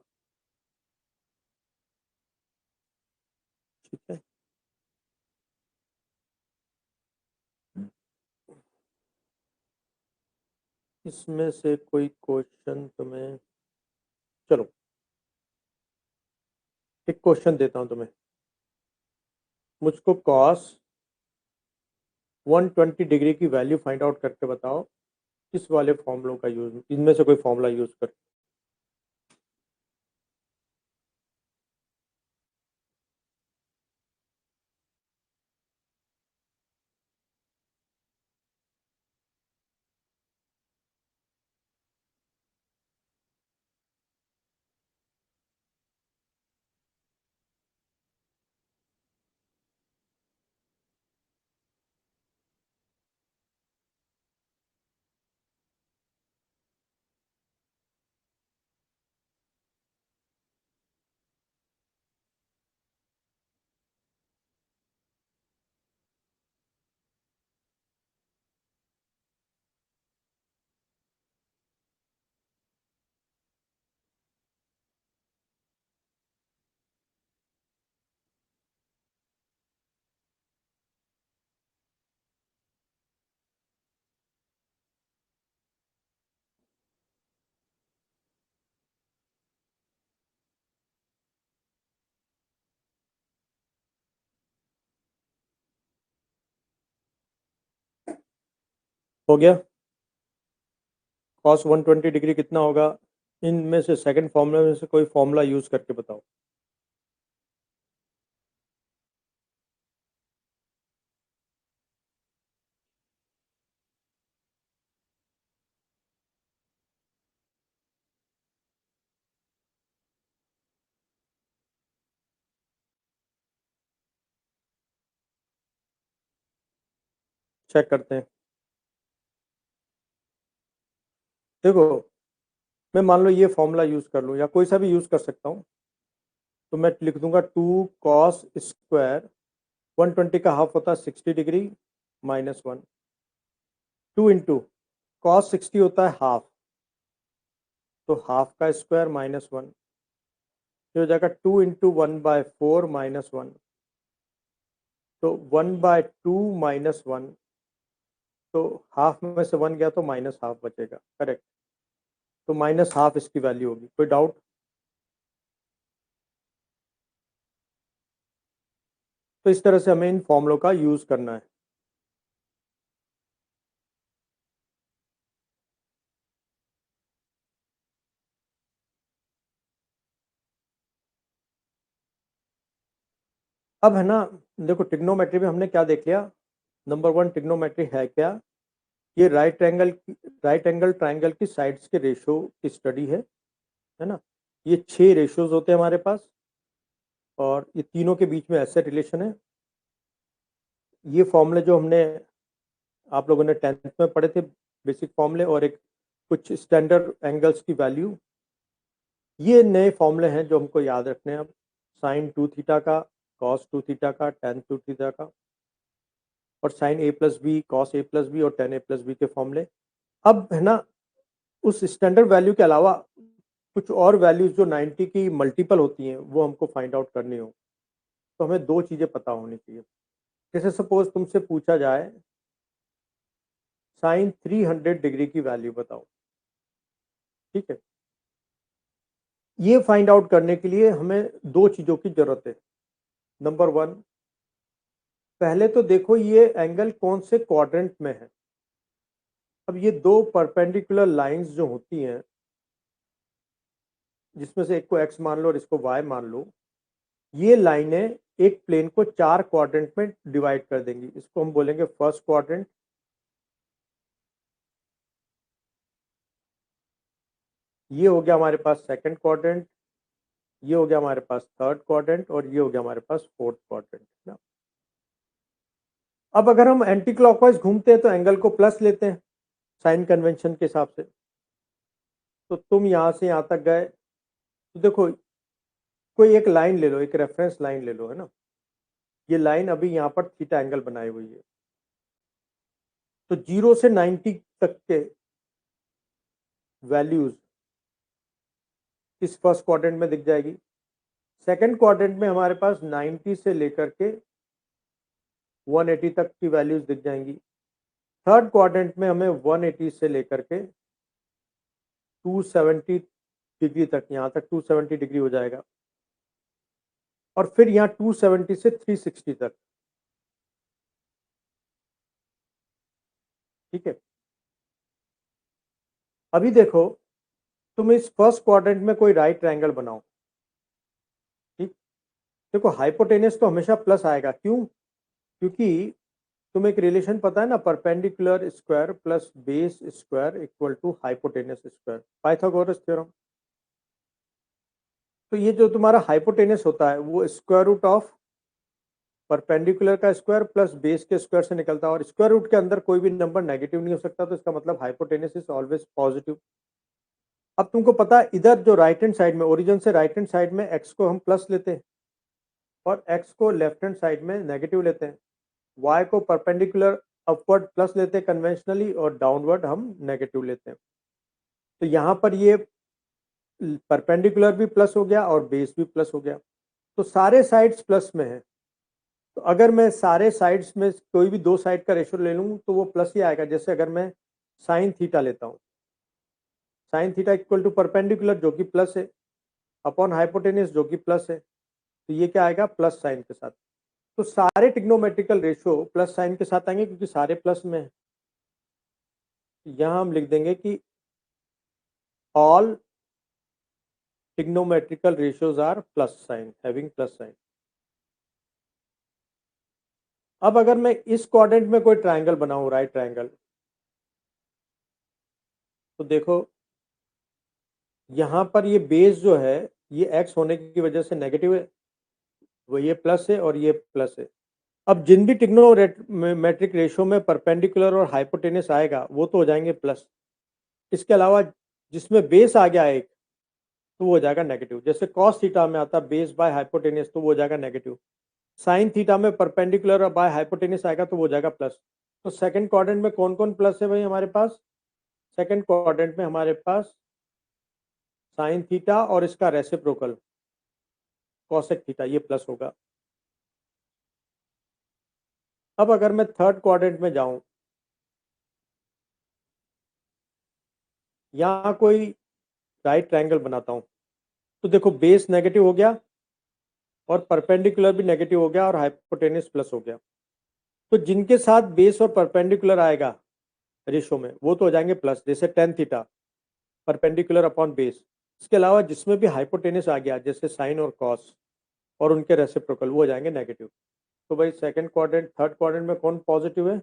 ठीक है, इसमें से कोई क्वेश्चन तुम्हें? चलो, एक क्वेश्चन देता हूं तुम्हें, मुझको कॉस 120 डिग्री की वैल्यू फाइंड आउट करके बताओ किस वाले फॉर्मूलों का यूज, इनमें से कोई फॉर्मूला यूज कर। हो गया। कॉस 120 डिग्री कितना होगा, इनमें से सेकंड फॉर्मूला में से कोई फॉर्मूला यूज करके बताओ। चेक करते हैं। देखो, मैं मान लो ये फॉर्मूला यूज कर लूँ या कोई सा भी यूज कर सकता हूँ, तो मैं लिख दूंगा 2 cos² 120 का हाफ होता है 60 डिग्री -1, 2 इंटू कॉस 60 होता है हाफ, तो हाफ का स्क्वायर -1, ये हो जाएगा 2 इंटू 1/4 -1, तो 1/2 -1, तो हाफ में से 1 गया तो माइनस हाफ बचेगा, करेक्ट। तो -1/2 इसकी वैल्यू होगी। कोई डाउट? तो इस तरह से हमें इन फॉर्मूलों का यूज करना है। अब है ना, देखो ट्रिग्नोमेट्री में हमने क्या देख लिया। नंबर 1, ट्रिग्नोमेट्री है क्या? ये राइट एंगल ट्राइंगल की साइड्स के रेशियो की स्टडी है ना। ये 6 रेशियोज होते हैं हमारे पास, और ये तीनों के बीच में ऐसे रिलेशन है। ये फॉर्मूले जो हमने, आप लोगों ने 10th में पढ़े थे, बेसिक फॉर्मूले और एक कुछ स्टैंडर्ड एंगल्स की वैल्यू, ये नए फॉर्मूले हैं जो हमको याद रखने हैं अब। साइन 2 थीटा का, कॉस 2 थीटा का, टेन 2 थीटा का, और साइन A+B, कॉस A+B और टेन A+B के फॉर्मूले। अब है ना, उस स्टैंडर्ड वैल्यू के अलावा कुछ और वैल्यूज जो 90 की मल्टीपल होती हैं वो हमको फाइंड आउट करनी हो, तो हमें दो चीज़ें पता होनी चाहिए। जैसे सपोज तुमसे पूछा जाए साइन 300 डिग्री की वैल्यू बताओ, ठीक है। ये फाइंड आउट करने के लिए हमें दो चीज़ों की ज़रूरत है। नंबर 1, पहले तो देखो ये एंगल कौन से क्वाड्रेंट में है। अब ये दो परपेंडिकुलर लाइंस जो होती हैं, जिसमें से एक को x मान लो और इसको y मान लो, ये लाइनें एक प्लेन को 4 क्वाड्रेंट में डिवाइड कर देंगी। इसको हम बोलेंगे फर्स्ट क्वाड्रेंट, ये हो गया हमारे पास सेकंड क्वाड्रेंट, ये हो गया हमारे पास थर्ड क्वाड्रेंट, और ये हो गया हमारे पास फोर्थ क्वाड्रेंट ना। अब अगर हम एंटी क्लॉकवाइज घूमते हैं तो एंगल को प्लस लेते हैं साइन कन्वेंशन के हिसाब से। तो तुम यहाँ से यहाँ तक गए, तो देखो कोई एक लाइन ले लो, एक रेफरेंस लाइन ले लो, है ना। ये लाइन अभी यहाँ पर थीटा एंगल बनाई हुई है, तो 0 से 90 तक के वैल्यूज इस फर्स्ट क्वाड्रेंट में दिख जाएगी। सेकंड क्वाड्रेंट में हमारे पास 90 से लेकर के 180 तक की वैल्यूज दिख जाएंगी। थर्ड क्वाड्रेंट में हमें 180 से लेकर के 270 डिग्री तक, यहाँ तक 270 डिग्री हो जाएगा। और फिर यहाँ 270 से 360 तक, ठीक है। अभी देखो, तुम इस फर्स्ट क्वाड्रेंट में कोई राइट ट्रायंगल बनाओ, ठीक। देखो हाइपोटेनस तो हमेशा प्लस आएगा, क्यों? क्योंकि तुम्हें एक रिलेशन पता है ना, perpendicular square plus base square equal to hypotenuse square, Pythagoras theorem. तो ये जो तुम्हारा हाइपोटेनस होता है वो स्क्वायर रूट ऑफ परपेंडिकुलर का स्क्वायर प्लस बेस के स्क्वायर से निकलता है, और स्क्वायर रूट के अंदर कोई भी नंबर नेगेटिव नहीं हो सकता, तो इसका मतलब हाइपोटेनस इज ऑलवेज पॉजिटिव। अब तुमको पता है इधर जो राइट हैंड साइड में, ओरिजिन से राइट हैंड साइड में एक्स को हम प्लस लेते हैं और एक्स को लेफ्ट हैंड साइड में नेगेटिव लेते हैं, वाई को परपेंडिकुलर अपवर्ड प्लस लेते हैं कन्वेंशनली, और डाउनवर्ड हम नेगेटिव लेते हैं। तो यहाँ पर ये परपेंडिकुलर भी प्लस हो गया और बेस भी प्लस हो गया, तो सारे साइड्स प्लस में है। तो अगर मैं सारे साइड्स में कोई भी दो साइड का रेशो ले लूँ तो वो प्लस ही आएगा। जैसे अगर मैं साइन थीटा लेता हूँ, sine theta equal to perpendicular जो कि प्लस है अपॉन हाइपोटेनस जो कि प्लस है, तो ये क्या आएगा? प्लस साइन के साथ। तो सारे ट्रिग्नोमेट्रिकल रेशो प्लस साइन के साथ आएंगे क्योंकि सारे प्लस में है। यहाँ हम लिख देंगे कि all trigonometrical ratios are plus sine, having plus sine. अब अगर मैं इस क्वाड्रेंट में कोई ट्रायंगल बनाऊं, राइट ट्रायंगल, तो देखो यहाँ पर ये बेस जो है ये एक्स होने की वजह से नेगेटिव है, वो ये प्लस है और ये प्लस है। अब जिन भी ट्रिग्नोमेट्रिक रेशियो में परपेंडिकुलर और हाइपोटेनस आएगा वो तो हो जाएंगे प्लस। इसके अलावा जिसमें बेस आ गया एक तो वो हो जाएगा नेगेटिव। जैसे कॉस थीटा में आता बेस बाय हाइपोटेनस तो वो हो जाएगा नेगेटिव। साइन थीटा में परपेंडिकुलर और बाय हाइपोटेनस आएगा तो वो हो जाएगा प्लस। तो सेकंड क्वाड्रेंट में कौन कौन प्लस है भाई हमारे पास? सेकंड क्वाड्रेंट में हमारे पास साइन थीटा और इसका रेसिप्रोकल कॉसेक थीटा ये प्लस होगा। अब अगर मैं थर्ड क्वाड्रेंट में जाऊं, यहाँ कोई राइट ट्रायंगल बनाता हूं, तो देखो बेस नेगेटिव हो गया और परपेंडिकुलर भी नेगेटिव हो गया और हाइपोटेनस प्लस हो गया। तो जिनके साथ बेस और परपेंडिकुलर आएगा रेशो में वो तो हो जाएंगे प्लस, जैसे tan theta perpendicular upon base. इसके अलावा जिसमें भी हाइपोटेनस आ गया जैसे साइन और कॉस और उनके रेसिप्रोकल वो हो जाएंगे नेगेटिव। तो भाई सेकंड क्वाड्रेंट थर्ड क्वाड्रेंट में कौन पॉजिटिव है?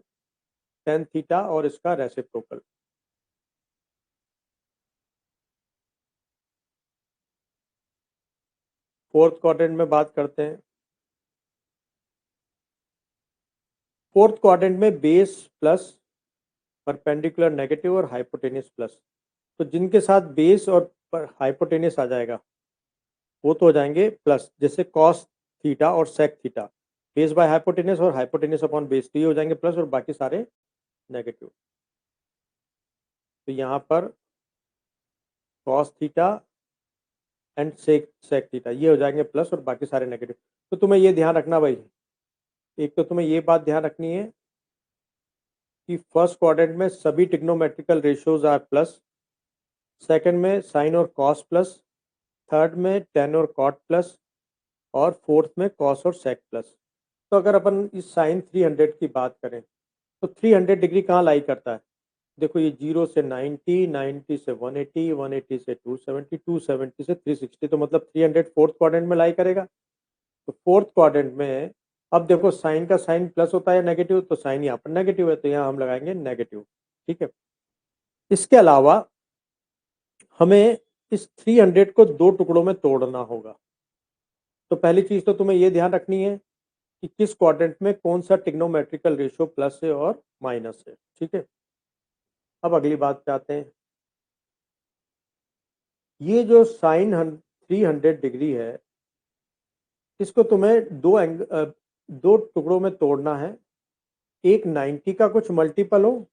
टेन थीटा और इसका रेसिप्रोकल। फोर्थ क्वाड्रेंट में बात करते हैं। फोर्थ क्वाड्रेंट में बेस प्लस, परपेंडिकुलर नेगेटिव और हाइपोटेनस प्लस। तो जिनके साथ बेस और हाइपोटेनस आ जाएगा वो तो हो जाएंगे प्लस, जैसे कॉस थीटा और sec theta. Base by hypotenuse और हाइपोटेनस अपॉन बेस, तो ये हो जाएंगे प्लस और बाकी सारे नेगेटिव। तो यहाँ पर cos theta and sec sec theta ये हो जाएंगे प्लस और बाकी सारे नेगेटिव। तो तुम्हें ये ध्यान रखना भाई, एक तो तुम्हें ये बात ध्यान रखनी है कि फर्स्ट क्वाड्रेंट में सभी trigonometrical ratios are plus, second में साइन और कॉस प्लस, थर्ड में टेन और कॉट प्लस, और फोर्थ में कॉस और सेक प्लस। तो अगर अपन इस साइन 300 की बात करें तो 300 डिग्री कहाँ लाई करता है? देखो ये 0 से 90, 90 से 180, 180 से 270, 270 से 360, तो मतलब 300 फोर्थ क्वाड्रेंट में लाई करेगा। तो फोर्थ क्वाड्रेंट में अब देखो साइन का साइन प्लस होता है नेगेटिव, तो साइन यहाँ पर नेगेटिव है तो यहाँ हम लगाएंगे नेगेटिव, ठीक है। इसके अलावा हमें इस 300 को दो टुकड़ों में तोड़ना होगा। तो पहली चीज तो तुम्हें ये ध्यान रखनी है कि किस क्वाड्रेंट में कौन सा ट्रिग्नोमेट्रिकल रेशियो प्लस है और माइनस है, ठीक है। अब अगली बात पे आते हैं। ये जो साइन 300 डिग्री है इसको तुम्हें दो टुकड़ों में तोड़ना है। एक 90 का कुछ मल्टीपल हो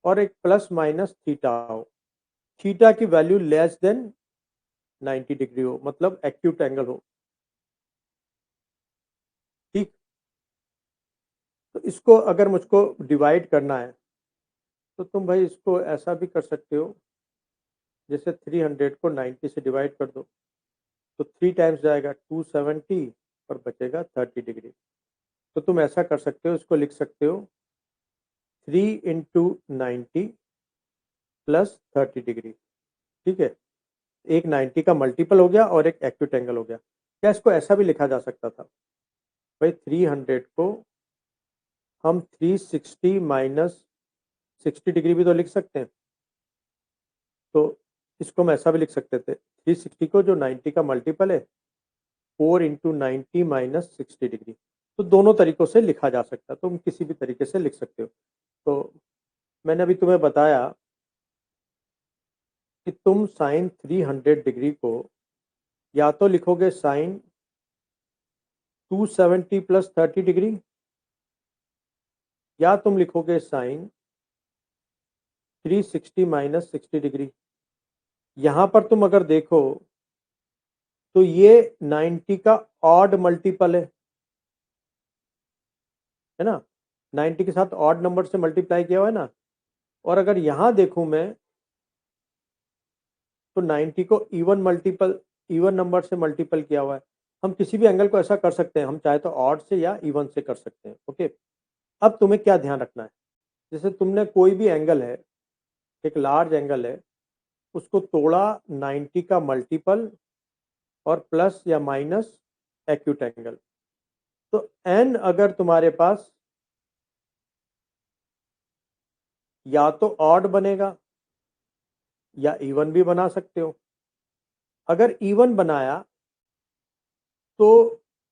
और एक प्लस माइनस थीटा हो, थीटा की वैल्यू लेस देन 90 डिग्री हो, मतलब एक्यूट एंगल हो, ठीक। तो इसको अगर मुझको डिवाइड करना है तो तुम भाई इसको ऐसा भी कर सकते हो, जैसे 300 को 90 से डिवाइड कर दो तो 3 टाइम्स जाएगा 270 और बचेगा 30 डिग्री। तो तुम ऐसा कर सकते हो, इसको लिख सकते हो 3 इंटू 90 प्लस 30 डिग्री। ठीक है, एक 90 का मल्टीपल हो गया और एक एक्यूट एंगल हो गया। क्या इसको ऐसा भी लिखा जा सकता था भाई, 300 को हम 360 माइनस 60 डिग्री भी तो लिख सकते हैं। तो इसको हम ऐसा भी लिख सकते थे, 360 को जो 90 का मल्टीपल है 4 इंटू 90 माइनस 60 डिग्री। तो दोनों तरीकों से लिखा जा सकता है, तुम किसी भी तरीके से लिख सकते हो। तो मैंने अभी तुम्हें बताया कि तुम साइन 300 डिग्री को या तो लिखोगे साइन 270 प्लस 30 डिग्री, या तुम लिखोगे साइन 360 माइनस 60 डिग्री। यहां पर तुम अगर देखो तो ये 90 का ऑड मल्टीपल है ना, 90 के साथ ऑड नंबर से मल्टीप्लाई किया हुआ है ना। और अगर यहां देखूं मैं तो 90 को इवन नंबर से मल्टीपल किया हुआ है। हम किसी भी एंगल को ऐसा कर सकते हैं, हम चाहे तो ऑड से या इवन से कर सकते हैं। ओके, अब तुम्हें क्या ध्यान रखना है, जैसे तुमने कोई भी एंगल है, एक लार्ज एंगल है, उसको तोड़ा 90 का मल्टीपल और प्लस या माइनस एक्यूट एंगल। तो एन अगर तुम्हारे पास या तो ऑड बनेगा या इवन भी बना सकते हो। अगर इवन बनाया तो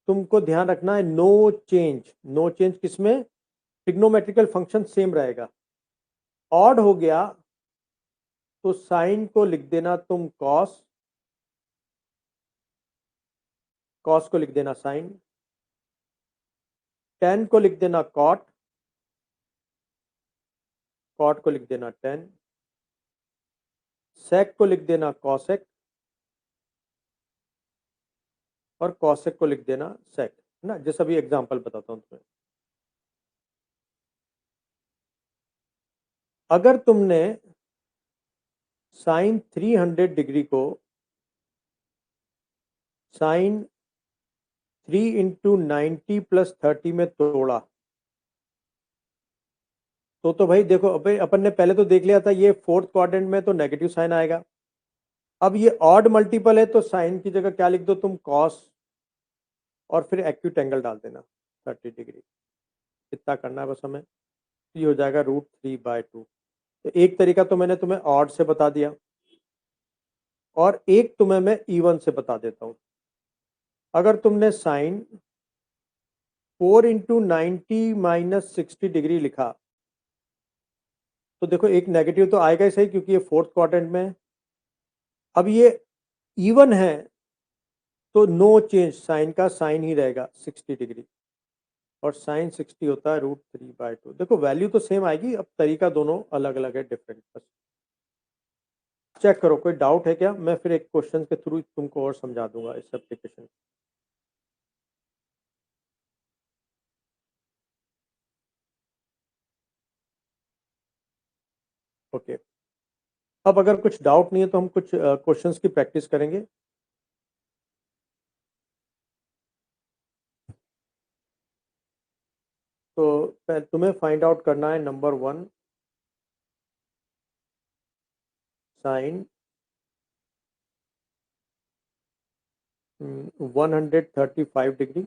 तुमको ध्यान रखना है नो चेंज। नो चेंज किसमें, ट्रिग्नोमेट्रिकल फंक्शन सेम रहेगा। ऑड हो गया तो साइन को लिख देना तुम कॉस, कॉस को लिख देना साइन, टेन को लिख देना कॉट, कॉट को लिख देना टेन, सेक को लिख देना कॉसेक और कॉसेक को लिख देना सेक, है ना। जैसा भी एग्जांपल बताता हूं तुम्हें। अगर तुमने साइन 300 डिग्री को साइन 3 इंटू 90 प्लस 30 में तोड़ा तो भाई देखो, अबे अपन ने पहले तो देख लिया था ये फोर्थ क्वाड्रेंट में तो नेगेटिव साइन आएगा। अब ये ऑड मल्टीपल है तो साइन की जगह क्या लिख दो तुम, कॉस, और फिर एक्यूट एंगल डाल देना 30 डिग्री। इतना करना है बस हमें। ये हो जाएगा √3/2। तो एक तरीका तो मैंने तुम्हें ऑड से बता दिया और एक तुम्हें मैं इवन से बता देता हूं। अगर तुमने साइन 4 इंटू 90 माइनस 60 डिग्री लिखा तो देखो एक नेगेटिव तो आएगा ही सही, क्योंकि ये फोर्थ क्वाड्रेंट में है। अब ये इवन है तो नो चेंज, साइन का साइन ही रहेगा 60 डिग्री, और साइन 60 होता है √3/2। देखो वैल्यू तो सेम आएगी, अब तरीका दोनों अलग अलग है, डिफरेंट। बस चेक करो, कोई डाउट है क्या, मैं फिर एक क्वेश्चन के थ्रू तुमको और समझा दूंगा इस एप्लीकेशन। ओके, अब अगर कुछ डाउट नहीं है तो हम कुछ क्वेश्चंस की प्रैक्टिस करेंगे। तो तुम्हें फाइंड आउट करना है नंबर 1 साइन 135 डिग्री।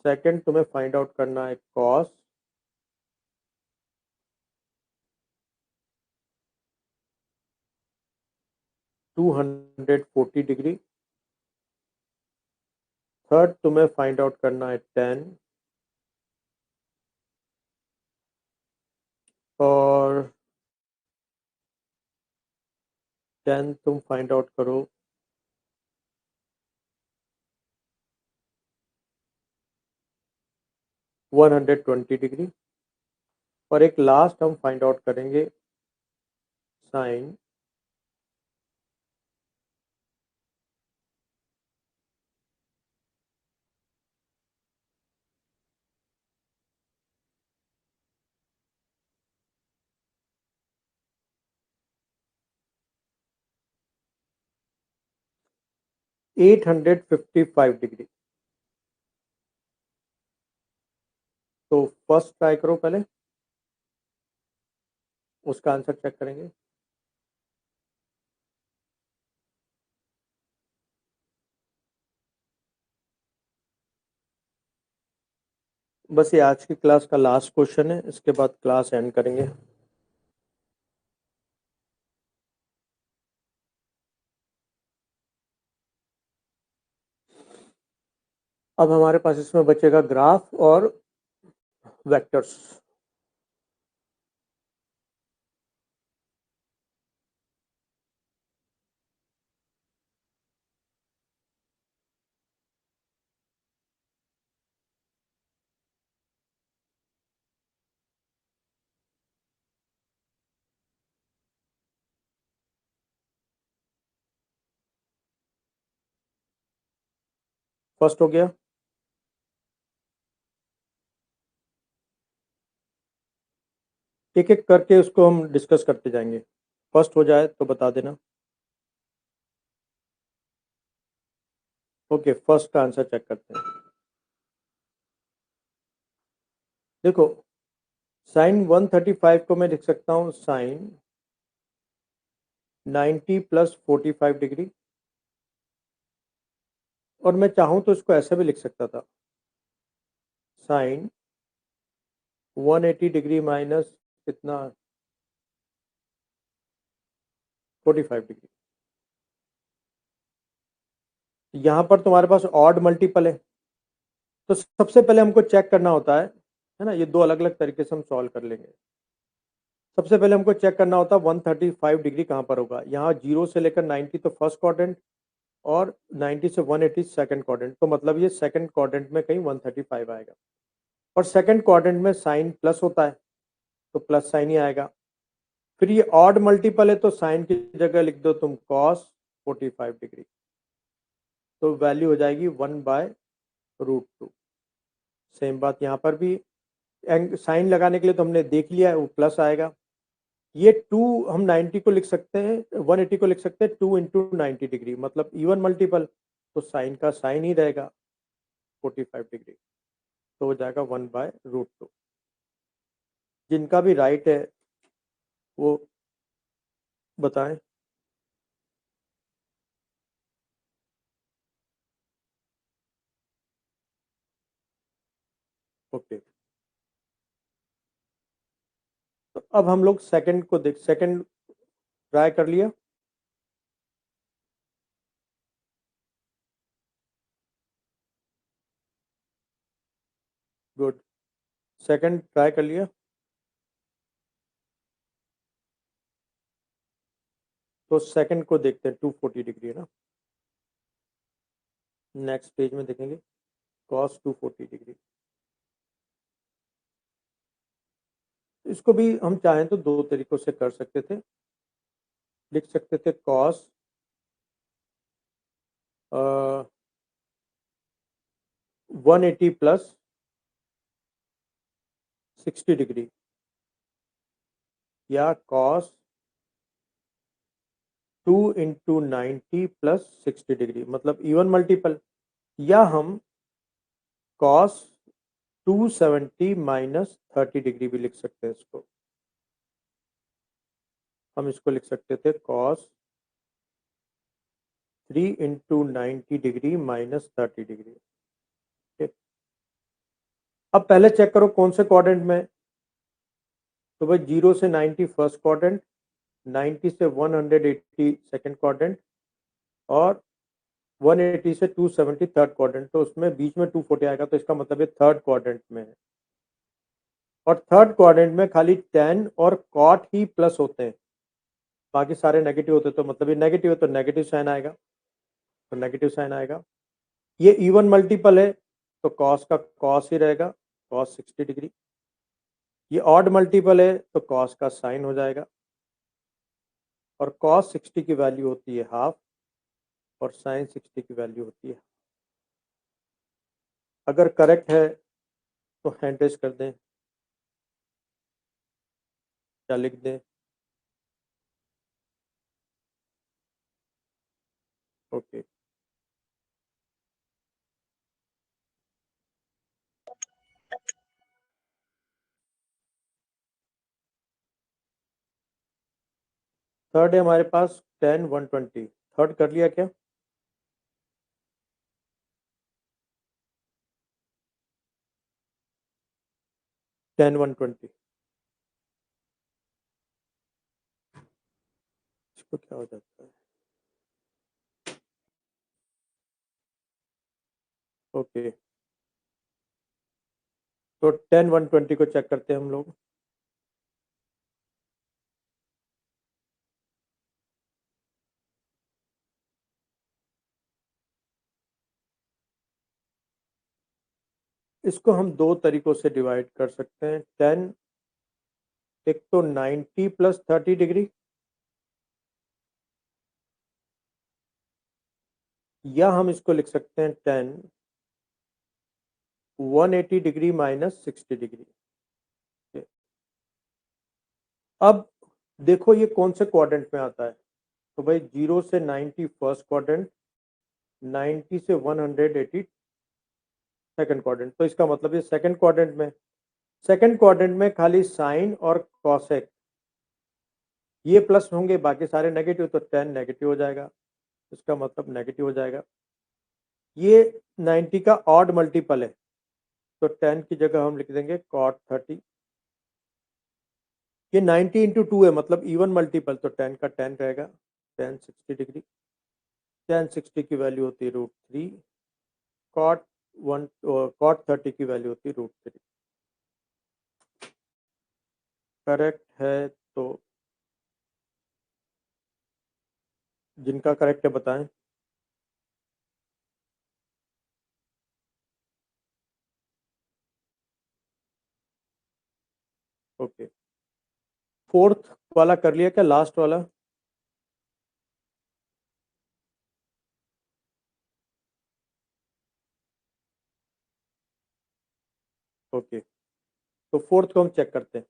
सेकंड तुम्हें फाइंड आउट करना है कॉस 240 डिग्री। थर्ड तुम्हें फाइंड आउट करना है टेन, और टेन तुम फाइंड आउट करो 120 डिग्री। और एक लास्ट हम फाइंड आउट करेंगे साइन 855 डिग्री। तो फर्स्ट ट्राई करो, पहले उसका आंसर चेक करेंगे। बस ये आज की क्लास का लास्ट क्वेश्चन है, इसके बाद क्लास एंड करेंगे। अब हमारे पास इसमें बचेगा ग्राफ और वेक्टर्स। फर्स्ट हो गया। एक एक करके उसको हम डिस्कस करते जाएंगे। फर्स्ट हो जाए तो बता देना। ओके, फर्स्ट का आंसर चेक करते हैं। देखो, साइन 135 को मैं लिख सकता हूँ साइन 90 प्लस 45 डिग्री, और मैं चाहूँ तो इसको ऐसा भी लिख सकता था, साइन 180 डिग्री माइनस कितना, 45 डिग्री। यहाँ पर तुम्हारे पास ऑड मल्टीपल है, तो सबसे पहले हमको चेक करना होता है ना, ये दो अलग अलग तरीके से हम सॉल्व कर लेंगे। सबसे पहले हमको चेक करना होता है 135 डिग्री कहाँ पर होगा। यहाँ 0 से लेकर 90 तो फर्स्ट क्वाड्रेंट, और 90 से 180 सेकंड क्वाड्रेंट, तो मतलब ये सेकंड क्वाड्रेंट में कहीं 135 आएगा। और सेकंड क्वाड्रेंट में साइन प्लस होता है, तो प्लस साइन ही आएगा। फिर ये ऑड मल्टीपल है, तो साइन की जगह लिख दो तुम कॉस 45 डिग्री, तो वैल्यू हो जाएगी 1/√2। सेम बात यहाँ पर भी, साइन लगाने के लिए तो हमने देख लिया है, वो प्लस आएगा। ये 2 हम 90 को लिख सकते हैं, 180 को लिख सकते हैं 2 × 90 डिग्री, मतलब इवन मल्टीपल, तो साइन का साइन ही रहेगा 45 डिग्री, तो हो जाएगा 1/√2। जिनका भी राइट है वो बताएं। ओके, तो अब हम लोग सेकंड को देख, सेकंड ट्राई कर लिया। गुड, सेकंड ट्राई कर लिया। तो सेकंड को देखते हैं, 240 डिग्री है ना। नेक्स्ट पेज में देखेंगे, कॉस 240 डिग्री। इसको भी हम चाहें तो दो तरीकों से कर सकते थे। लिख सकते थे कॉस 180 प्लस 60 डिग्री, या कॉस 2 × 90 प्लस 60 डिग्री, मतलब इवन मल्टीपल। या हम कॉस 270 माइनस 30 डिग्री भी लिख सकते हैं इसको। हम इसको लिख सकते थे कॉस 3 × 90 डिग्री माइनस 30 डिग्री। ठीक। अब पहले चेक करो कौन से क्वाड्रेंट में। तो भाई 0 से 90 फर्स्ट क्वाड्रेंट, 90 से 180 सेकंड क्वाड्रेंट, और 180 से 270 थर्ड क्वाड्रेंट, तो उसमें बीच में 240 आएगा, तो इसका मतलब ये थर्ड क्वाड्रेंट में है। और थर्ड क्वाड्रेंट में खाली tan और cot ही प्लस होते हैं, बाकी सारे नेगेटिव होते हैं, तो मतलब ये नेगेटिव है, तो नेगेटिव साइन आएगा, तो नेगेटिव साइन आएगा। ये इवन मल्टीपल है, तो कॉस का कॉस ही रहेगा, कॉस 60 डिग्री। ये ऑड मल्टीपल है, तो कॉस का साइन हो जाएगा, और कॉस 60 की वैल्यू होती है हाफ, और साइन 60 की वैल्यू होती है। अगर करेक्ट है तो हैंड रेज कर दें, या लिख दें। ओके, थर्ड है हमारे पास 10 120, थर्ड कर लिया क्या? टेन 120 इसको क्या हो जाता है? ओके, तो 10 120 को चेक करते हैं हम लोग। इसको हम दो तरीकों से डिवाइड कर सकते हैं। 10, एक तो 90 प्लस 30 डिग्री, या हम इसको लिख सकते हैं 10 180 डिग्री माइनस 60 डिग्री। अब देखो ये कौन से क्वाड्रेंट में आता है, तो भाई 0 से 90 फर्स्ट क्वाड्रेंट, 90 से 180 सेकंड क्वाड्रेंट, तो इसका मतलब ये सेकंड क्वाड्रेंट में। सेकंड क्वाड्रेंट में खाली साइन और कॉसेक ये प्लस होंगे, बाकी सारे नेगेटिव, तो 10 नेगेटिव हो जाएगा, इसका मतलब नेगेटिव हो जाएगा। ये 90 का ऑड मल्टीपल है, तो 10 की जगह हम लिख देंगे cot 30। ये 90 इंटू 2 है, मतलब इवन मल्टीपल, तो 10 का 10 रहेगा, 10 60 डिग्री। 10 60 की वैल्यू होती है √3, cot 30 की वैल्यू होती है √3। करेक्ट है, तो जिनका करेक्ट है बताएं। ओके, फोर्थ वाला कर लिया क्या, लास्ट वाला? ओके, तो फोर्थ को हम चेक करते हैं।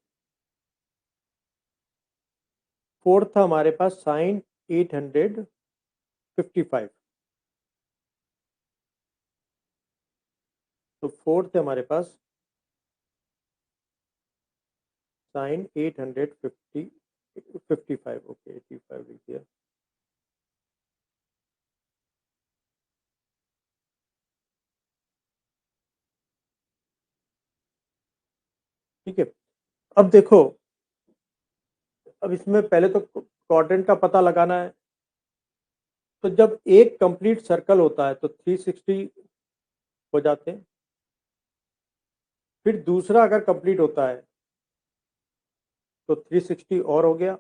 फोर्थ था हमारे पास साइन 855, तो फोर्थ है हमारे पास साइन 855। ओके, 85 लिख दिया। ठीक है, अब देखो, अब इसमें पहले तो क्वाड्रेंट का पता लगाना है। तो जब एक कंप्लीट सर्कल होता है तो 360 हो जाते हैं, फिर दूसरा अगर कंप्लीट होता है तो 360 और हो गया,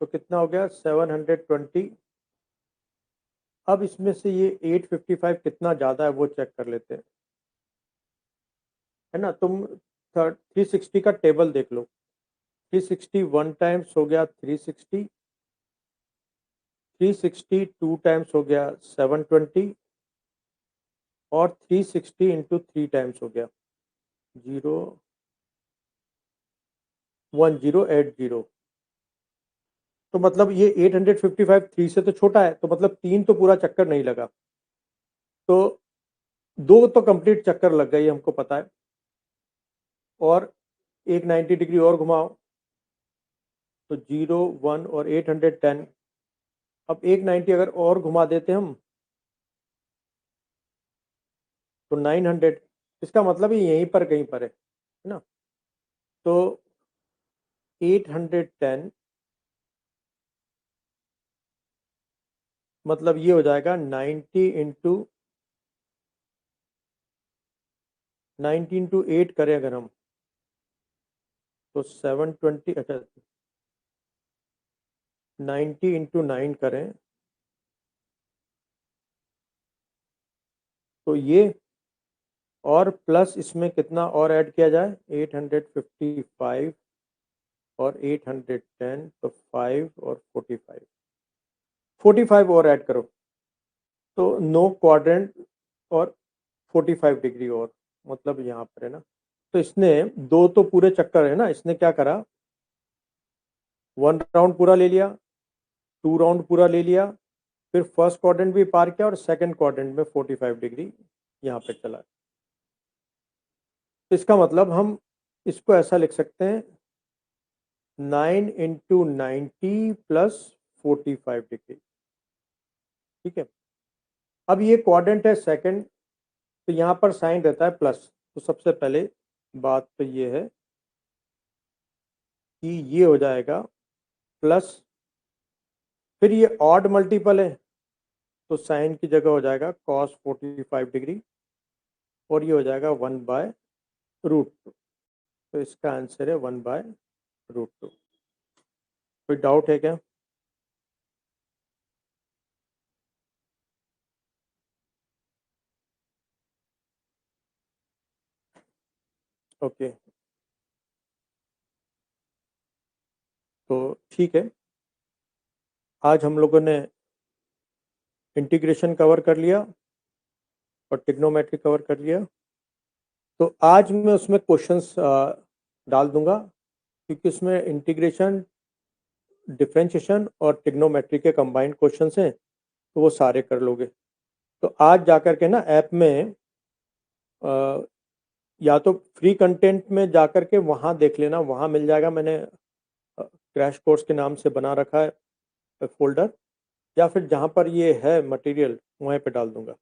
तो कितना हो गया 720। अब इसमें से ये 855 कितना ज़्यादा है वो चेक कर लेते हैं, है ना। तुम 360 का टेबल देख लो, 360 वन टाइम्स हो गया 360, 360 टू टाइम्स हो गया 720, और 360 इंटू 3 टाइम्स हो गया 01080। तो मतलब ये 855 3 से तो छोटा है, तो मतलब 3 तो पूरा चक्कर नहीं लगा, तो 2 तो कंप्लीट चक्कर लग गई, हमको पता है। और एक 90 डिग्री और घुमाओ, तो 0 1 और 810। अब एक 90 अगर और घुमा देते हम तो 900, इसका मतलब ये यहीं पर कहीं पर है ना। तो 810 मतलब ये हो जाएगा 90 इंटू 8 करें अगर हम, तो 720, अच्छा 90 इंटू 9 करें तो ये, और प्लस इसमें कितना और ऐड किया जाए, 855 और 810, तो 5 और 45 और ऐड करो, तो नो क्वाड्रेंट और 45 डिग्री और, मतलब यहाँ पर है ना। तो इसने दो तो पूरे चक्कर है ना, इसने क्या करा, 1 राउंड पूरा ले लिया, 2 राउंड पूरा ले लिया, फिर फर्स्ट क्वाड्रेंट भी पार किया, और सेकंड क्वाड्रेंट में 45 डिग्री यहाँ पे चला। तो इसका मतलब हम इसको ऐसा लिख सकते हैं, 9 इंटू 90 प्लस 45 डिग्री। ठीक है, अब ये क्वाड्रेंट है सेकंड, तो यहाँ पर साइन रहता है प्लस। तो सबसे पहले बात तो ये है कि ये हो जाएगा प्लस, फिर ये ऑड मल्टीपल है तो साइन की जगह हो जाएगा कॉस 45 डिग्री, और ये हो जाएगा 1/√2। तो इसका आंसर है 1/√2। कोई डाउट है क्या? ओके, तो ठीक है, आज हम लोगों ने इंटीग्रेशन कवर कर लिया और ट्रिग्नोमेट्री कवर कर लिया। तो आज मैं उसमें क्वेश्चंस डाल दूंगा, क्योंकि उसमें इंटीग्रेशन, डिफरेंशिएशन और ट्रिग्नोमेट्री के कंबाइंड क्वेश्चंस हैं, तो वो सारे कर लोगे। तो आज जाकर के ना ऐप में या तो फ्री कंटेंट में जाकर के वहाँ देख लेना, वहाँ मिल जाएगा, मैंने क्रैश कोर्स के नाम से बना रखा है फोल्डर, या फिर जहाँ पर ये है मटेरियल वहीं पे डाल दूंगा।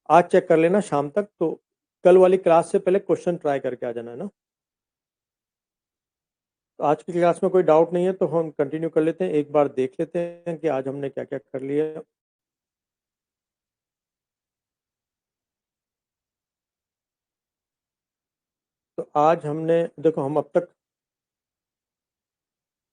आज चेक कर लेना शाम तक, तो कल वाली क्लास से पहले क्वेश्चन ट्राई करके आ जाना है ना। तो आज की क्लास में कोई डाउट नहीं है तो हम कंटिन्यू कर लेते हैं, एक बार देख लेते हैं कि आज हमने क्या क्या कर लिया। तो आज हमने देखो, हम अब तक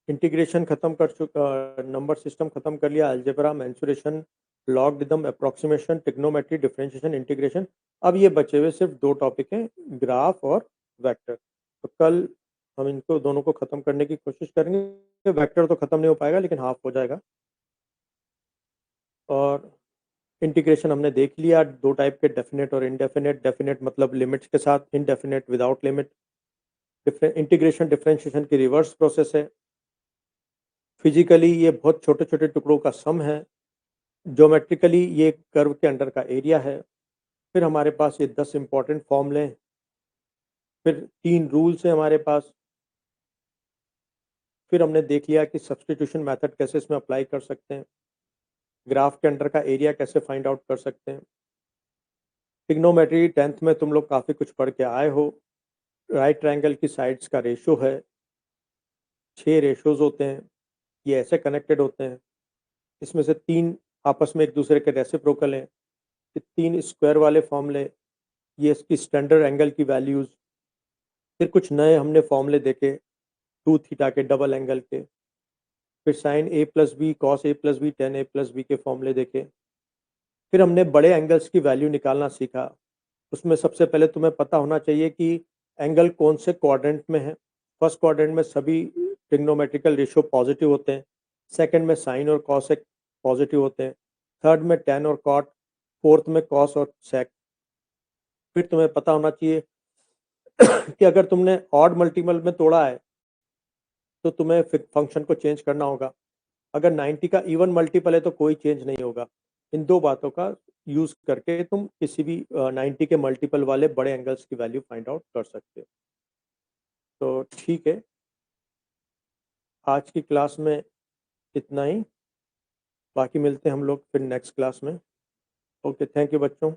इंटीग्रेशन खत्म कर चुका, नंबर सिस्टम खत्म कर लिया, algebra, mensuration, logarithm, approximation, trigonometry, differentiation, integration. अब ये बचे हुए सिर्फ दो टॉपिक हैं, ग्राफ और वेक्टर। तो कल हम इनको दोनों को खत्म करने की कोशिश करेंगे। वेक्टर तो खत्म नहीं हो पाएगा, लेकिन हाफ हो जाएगा। और इंटीग्रेशन हमने देख लिया, दो टाइप के, डेफिनेट और इनडेफिनेट। डेफिनेट मतलब लिमिट्स के साथ, indefinite without limit. Integration differentiation की रिवर्स प्रोसेस है। फिजिकली ये बहुत छोटे छोटे टुकड़ों का सम है। ज्योमेट्रिकली ये कर्व के अंडर का एरिया है। फिर हमारे पास ये 10 इंपॉर्टेंट फॉर्मूले हैं। फिर 3 रूल्स हैं हमारे पास। फिर हमने देख लिया कि सब्स्टिट्यूशन मेथड कैसे इसमें अप्लाई कर सकते हैं, ग्राफ के अंडर का एरिया कैसे फाइंड आउट कर सकते हैं। ट्रिग्नोमेट्री 10th में तुम लोग काफ़ी कुछ पढ़ के आए हो। राइट ट्रायंगल की साइड्स का रेशो है, 6 रेशोज होते हैं, ये ऐसे कनेक्टेड होते हैं। इसमें से 3 आपस में एक दूसरे के रेसिप्रोकल हैं। ये 3 स्क्वायर वाले फॉर्मूले, ये इसकी स्टैंडर्ड एंगल की वैल्यूज़। फिर कुछ नए हमने फॉर्मूले देखे, 2 थीटा के, डबल एंगल के। फिर sign A plus B, cos a plus B, ten a plus B के फॉर्मूले देखे। फिर हमने बड़े एंगल्स की वैल्यू निकालना सीखा। उसमें सबसे पहले तुम्हें पता होना चाहिए कि एंगल कौन से क्वाड्रेंट में है। फर्स्ट क्वाड्रेंट में सभी ट्रिग्नोमेट्रिकल रेशियो पॉजिटिव होते हैं। सेकंड में साइन और कॉस एक पॉजिटिव होते हैं। थर्ड में टेन और कॉट। फोर्थ में कॉस और सेक। फिर तुम्हें पता होना चाहिए कि अगर तुमने ऑड मल्टीपल में तोड़ा है तो तुम्हें फंक्शन को चेंज करना होगा। अगर 90 का इवन मल्टीपल है तो कोई चेंज नहीं होगा। इन दो बातों का यूज करके तुम किसी भी 90 के मल्टीपल वाले बड़े एंगल्स की वैल्यू फाइंड आउट कर सकते हो। तो ठीक है, आज की क्लास में इतना ही। बाकी मिलते हैं हम लोग फिर नेक्स्ट क्लास में। ओके, थैंक यू बच्चों।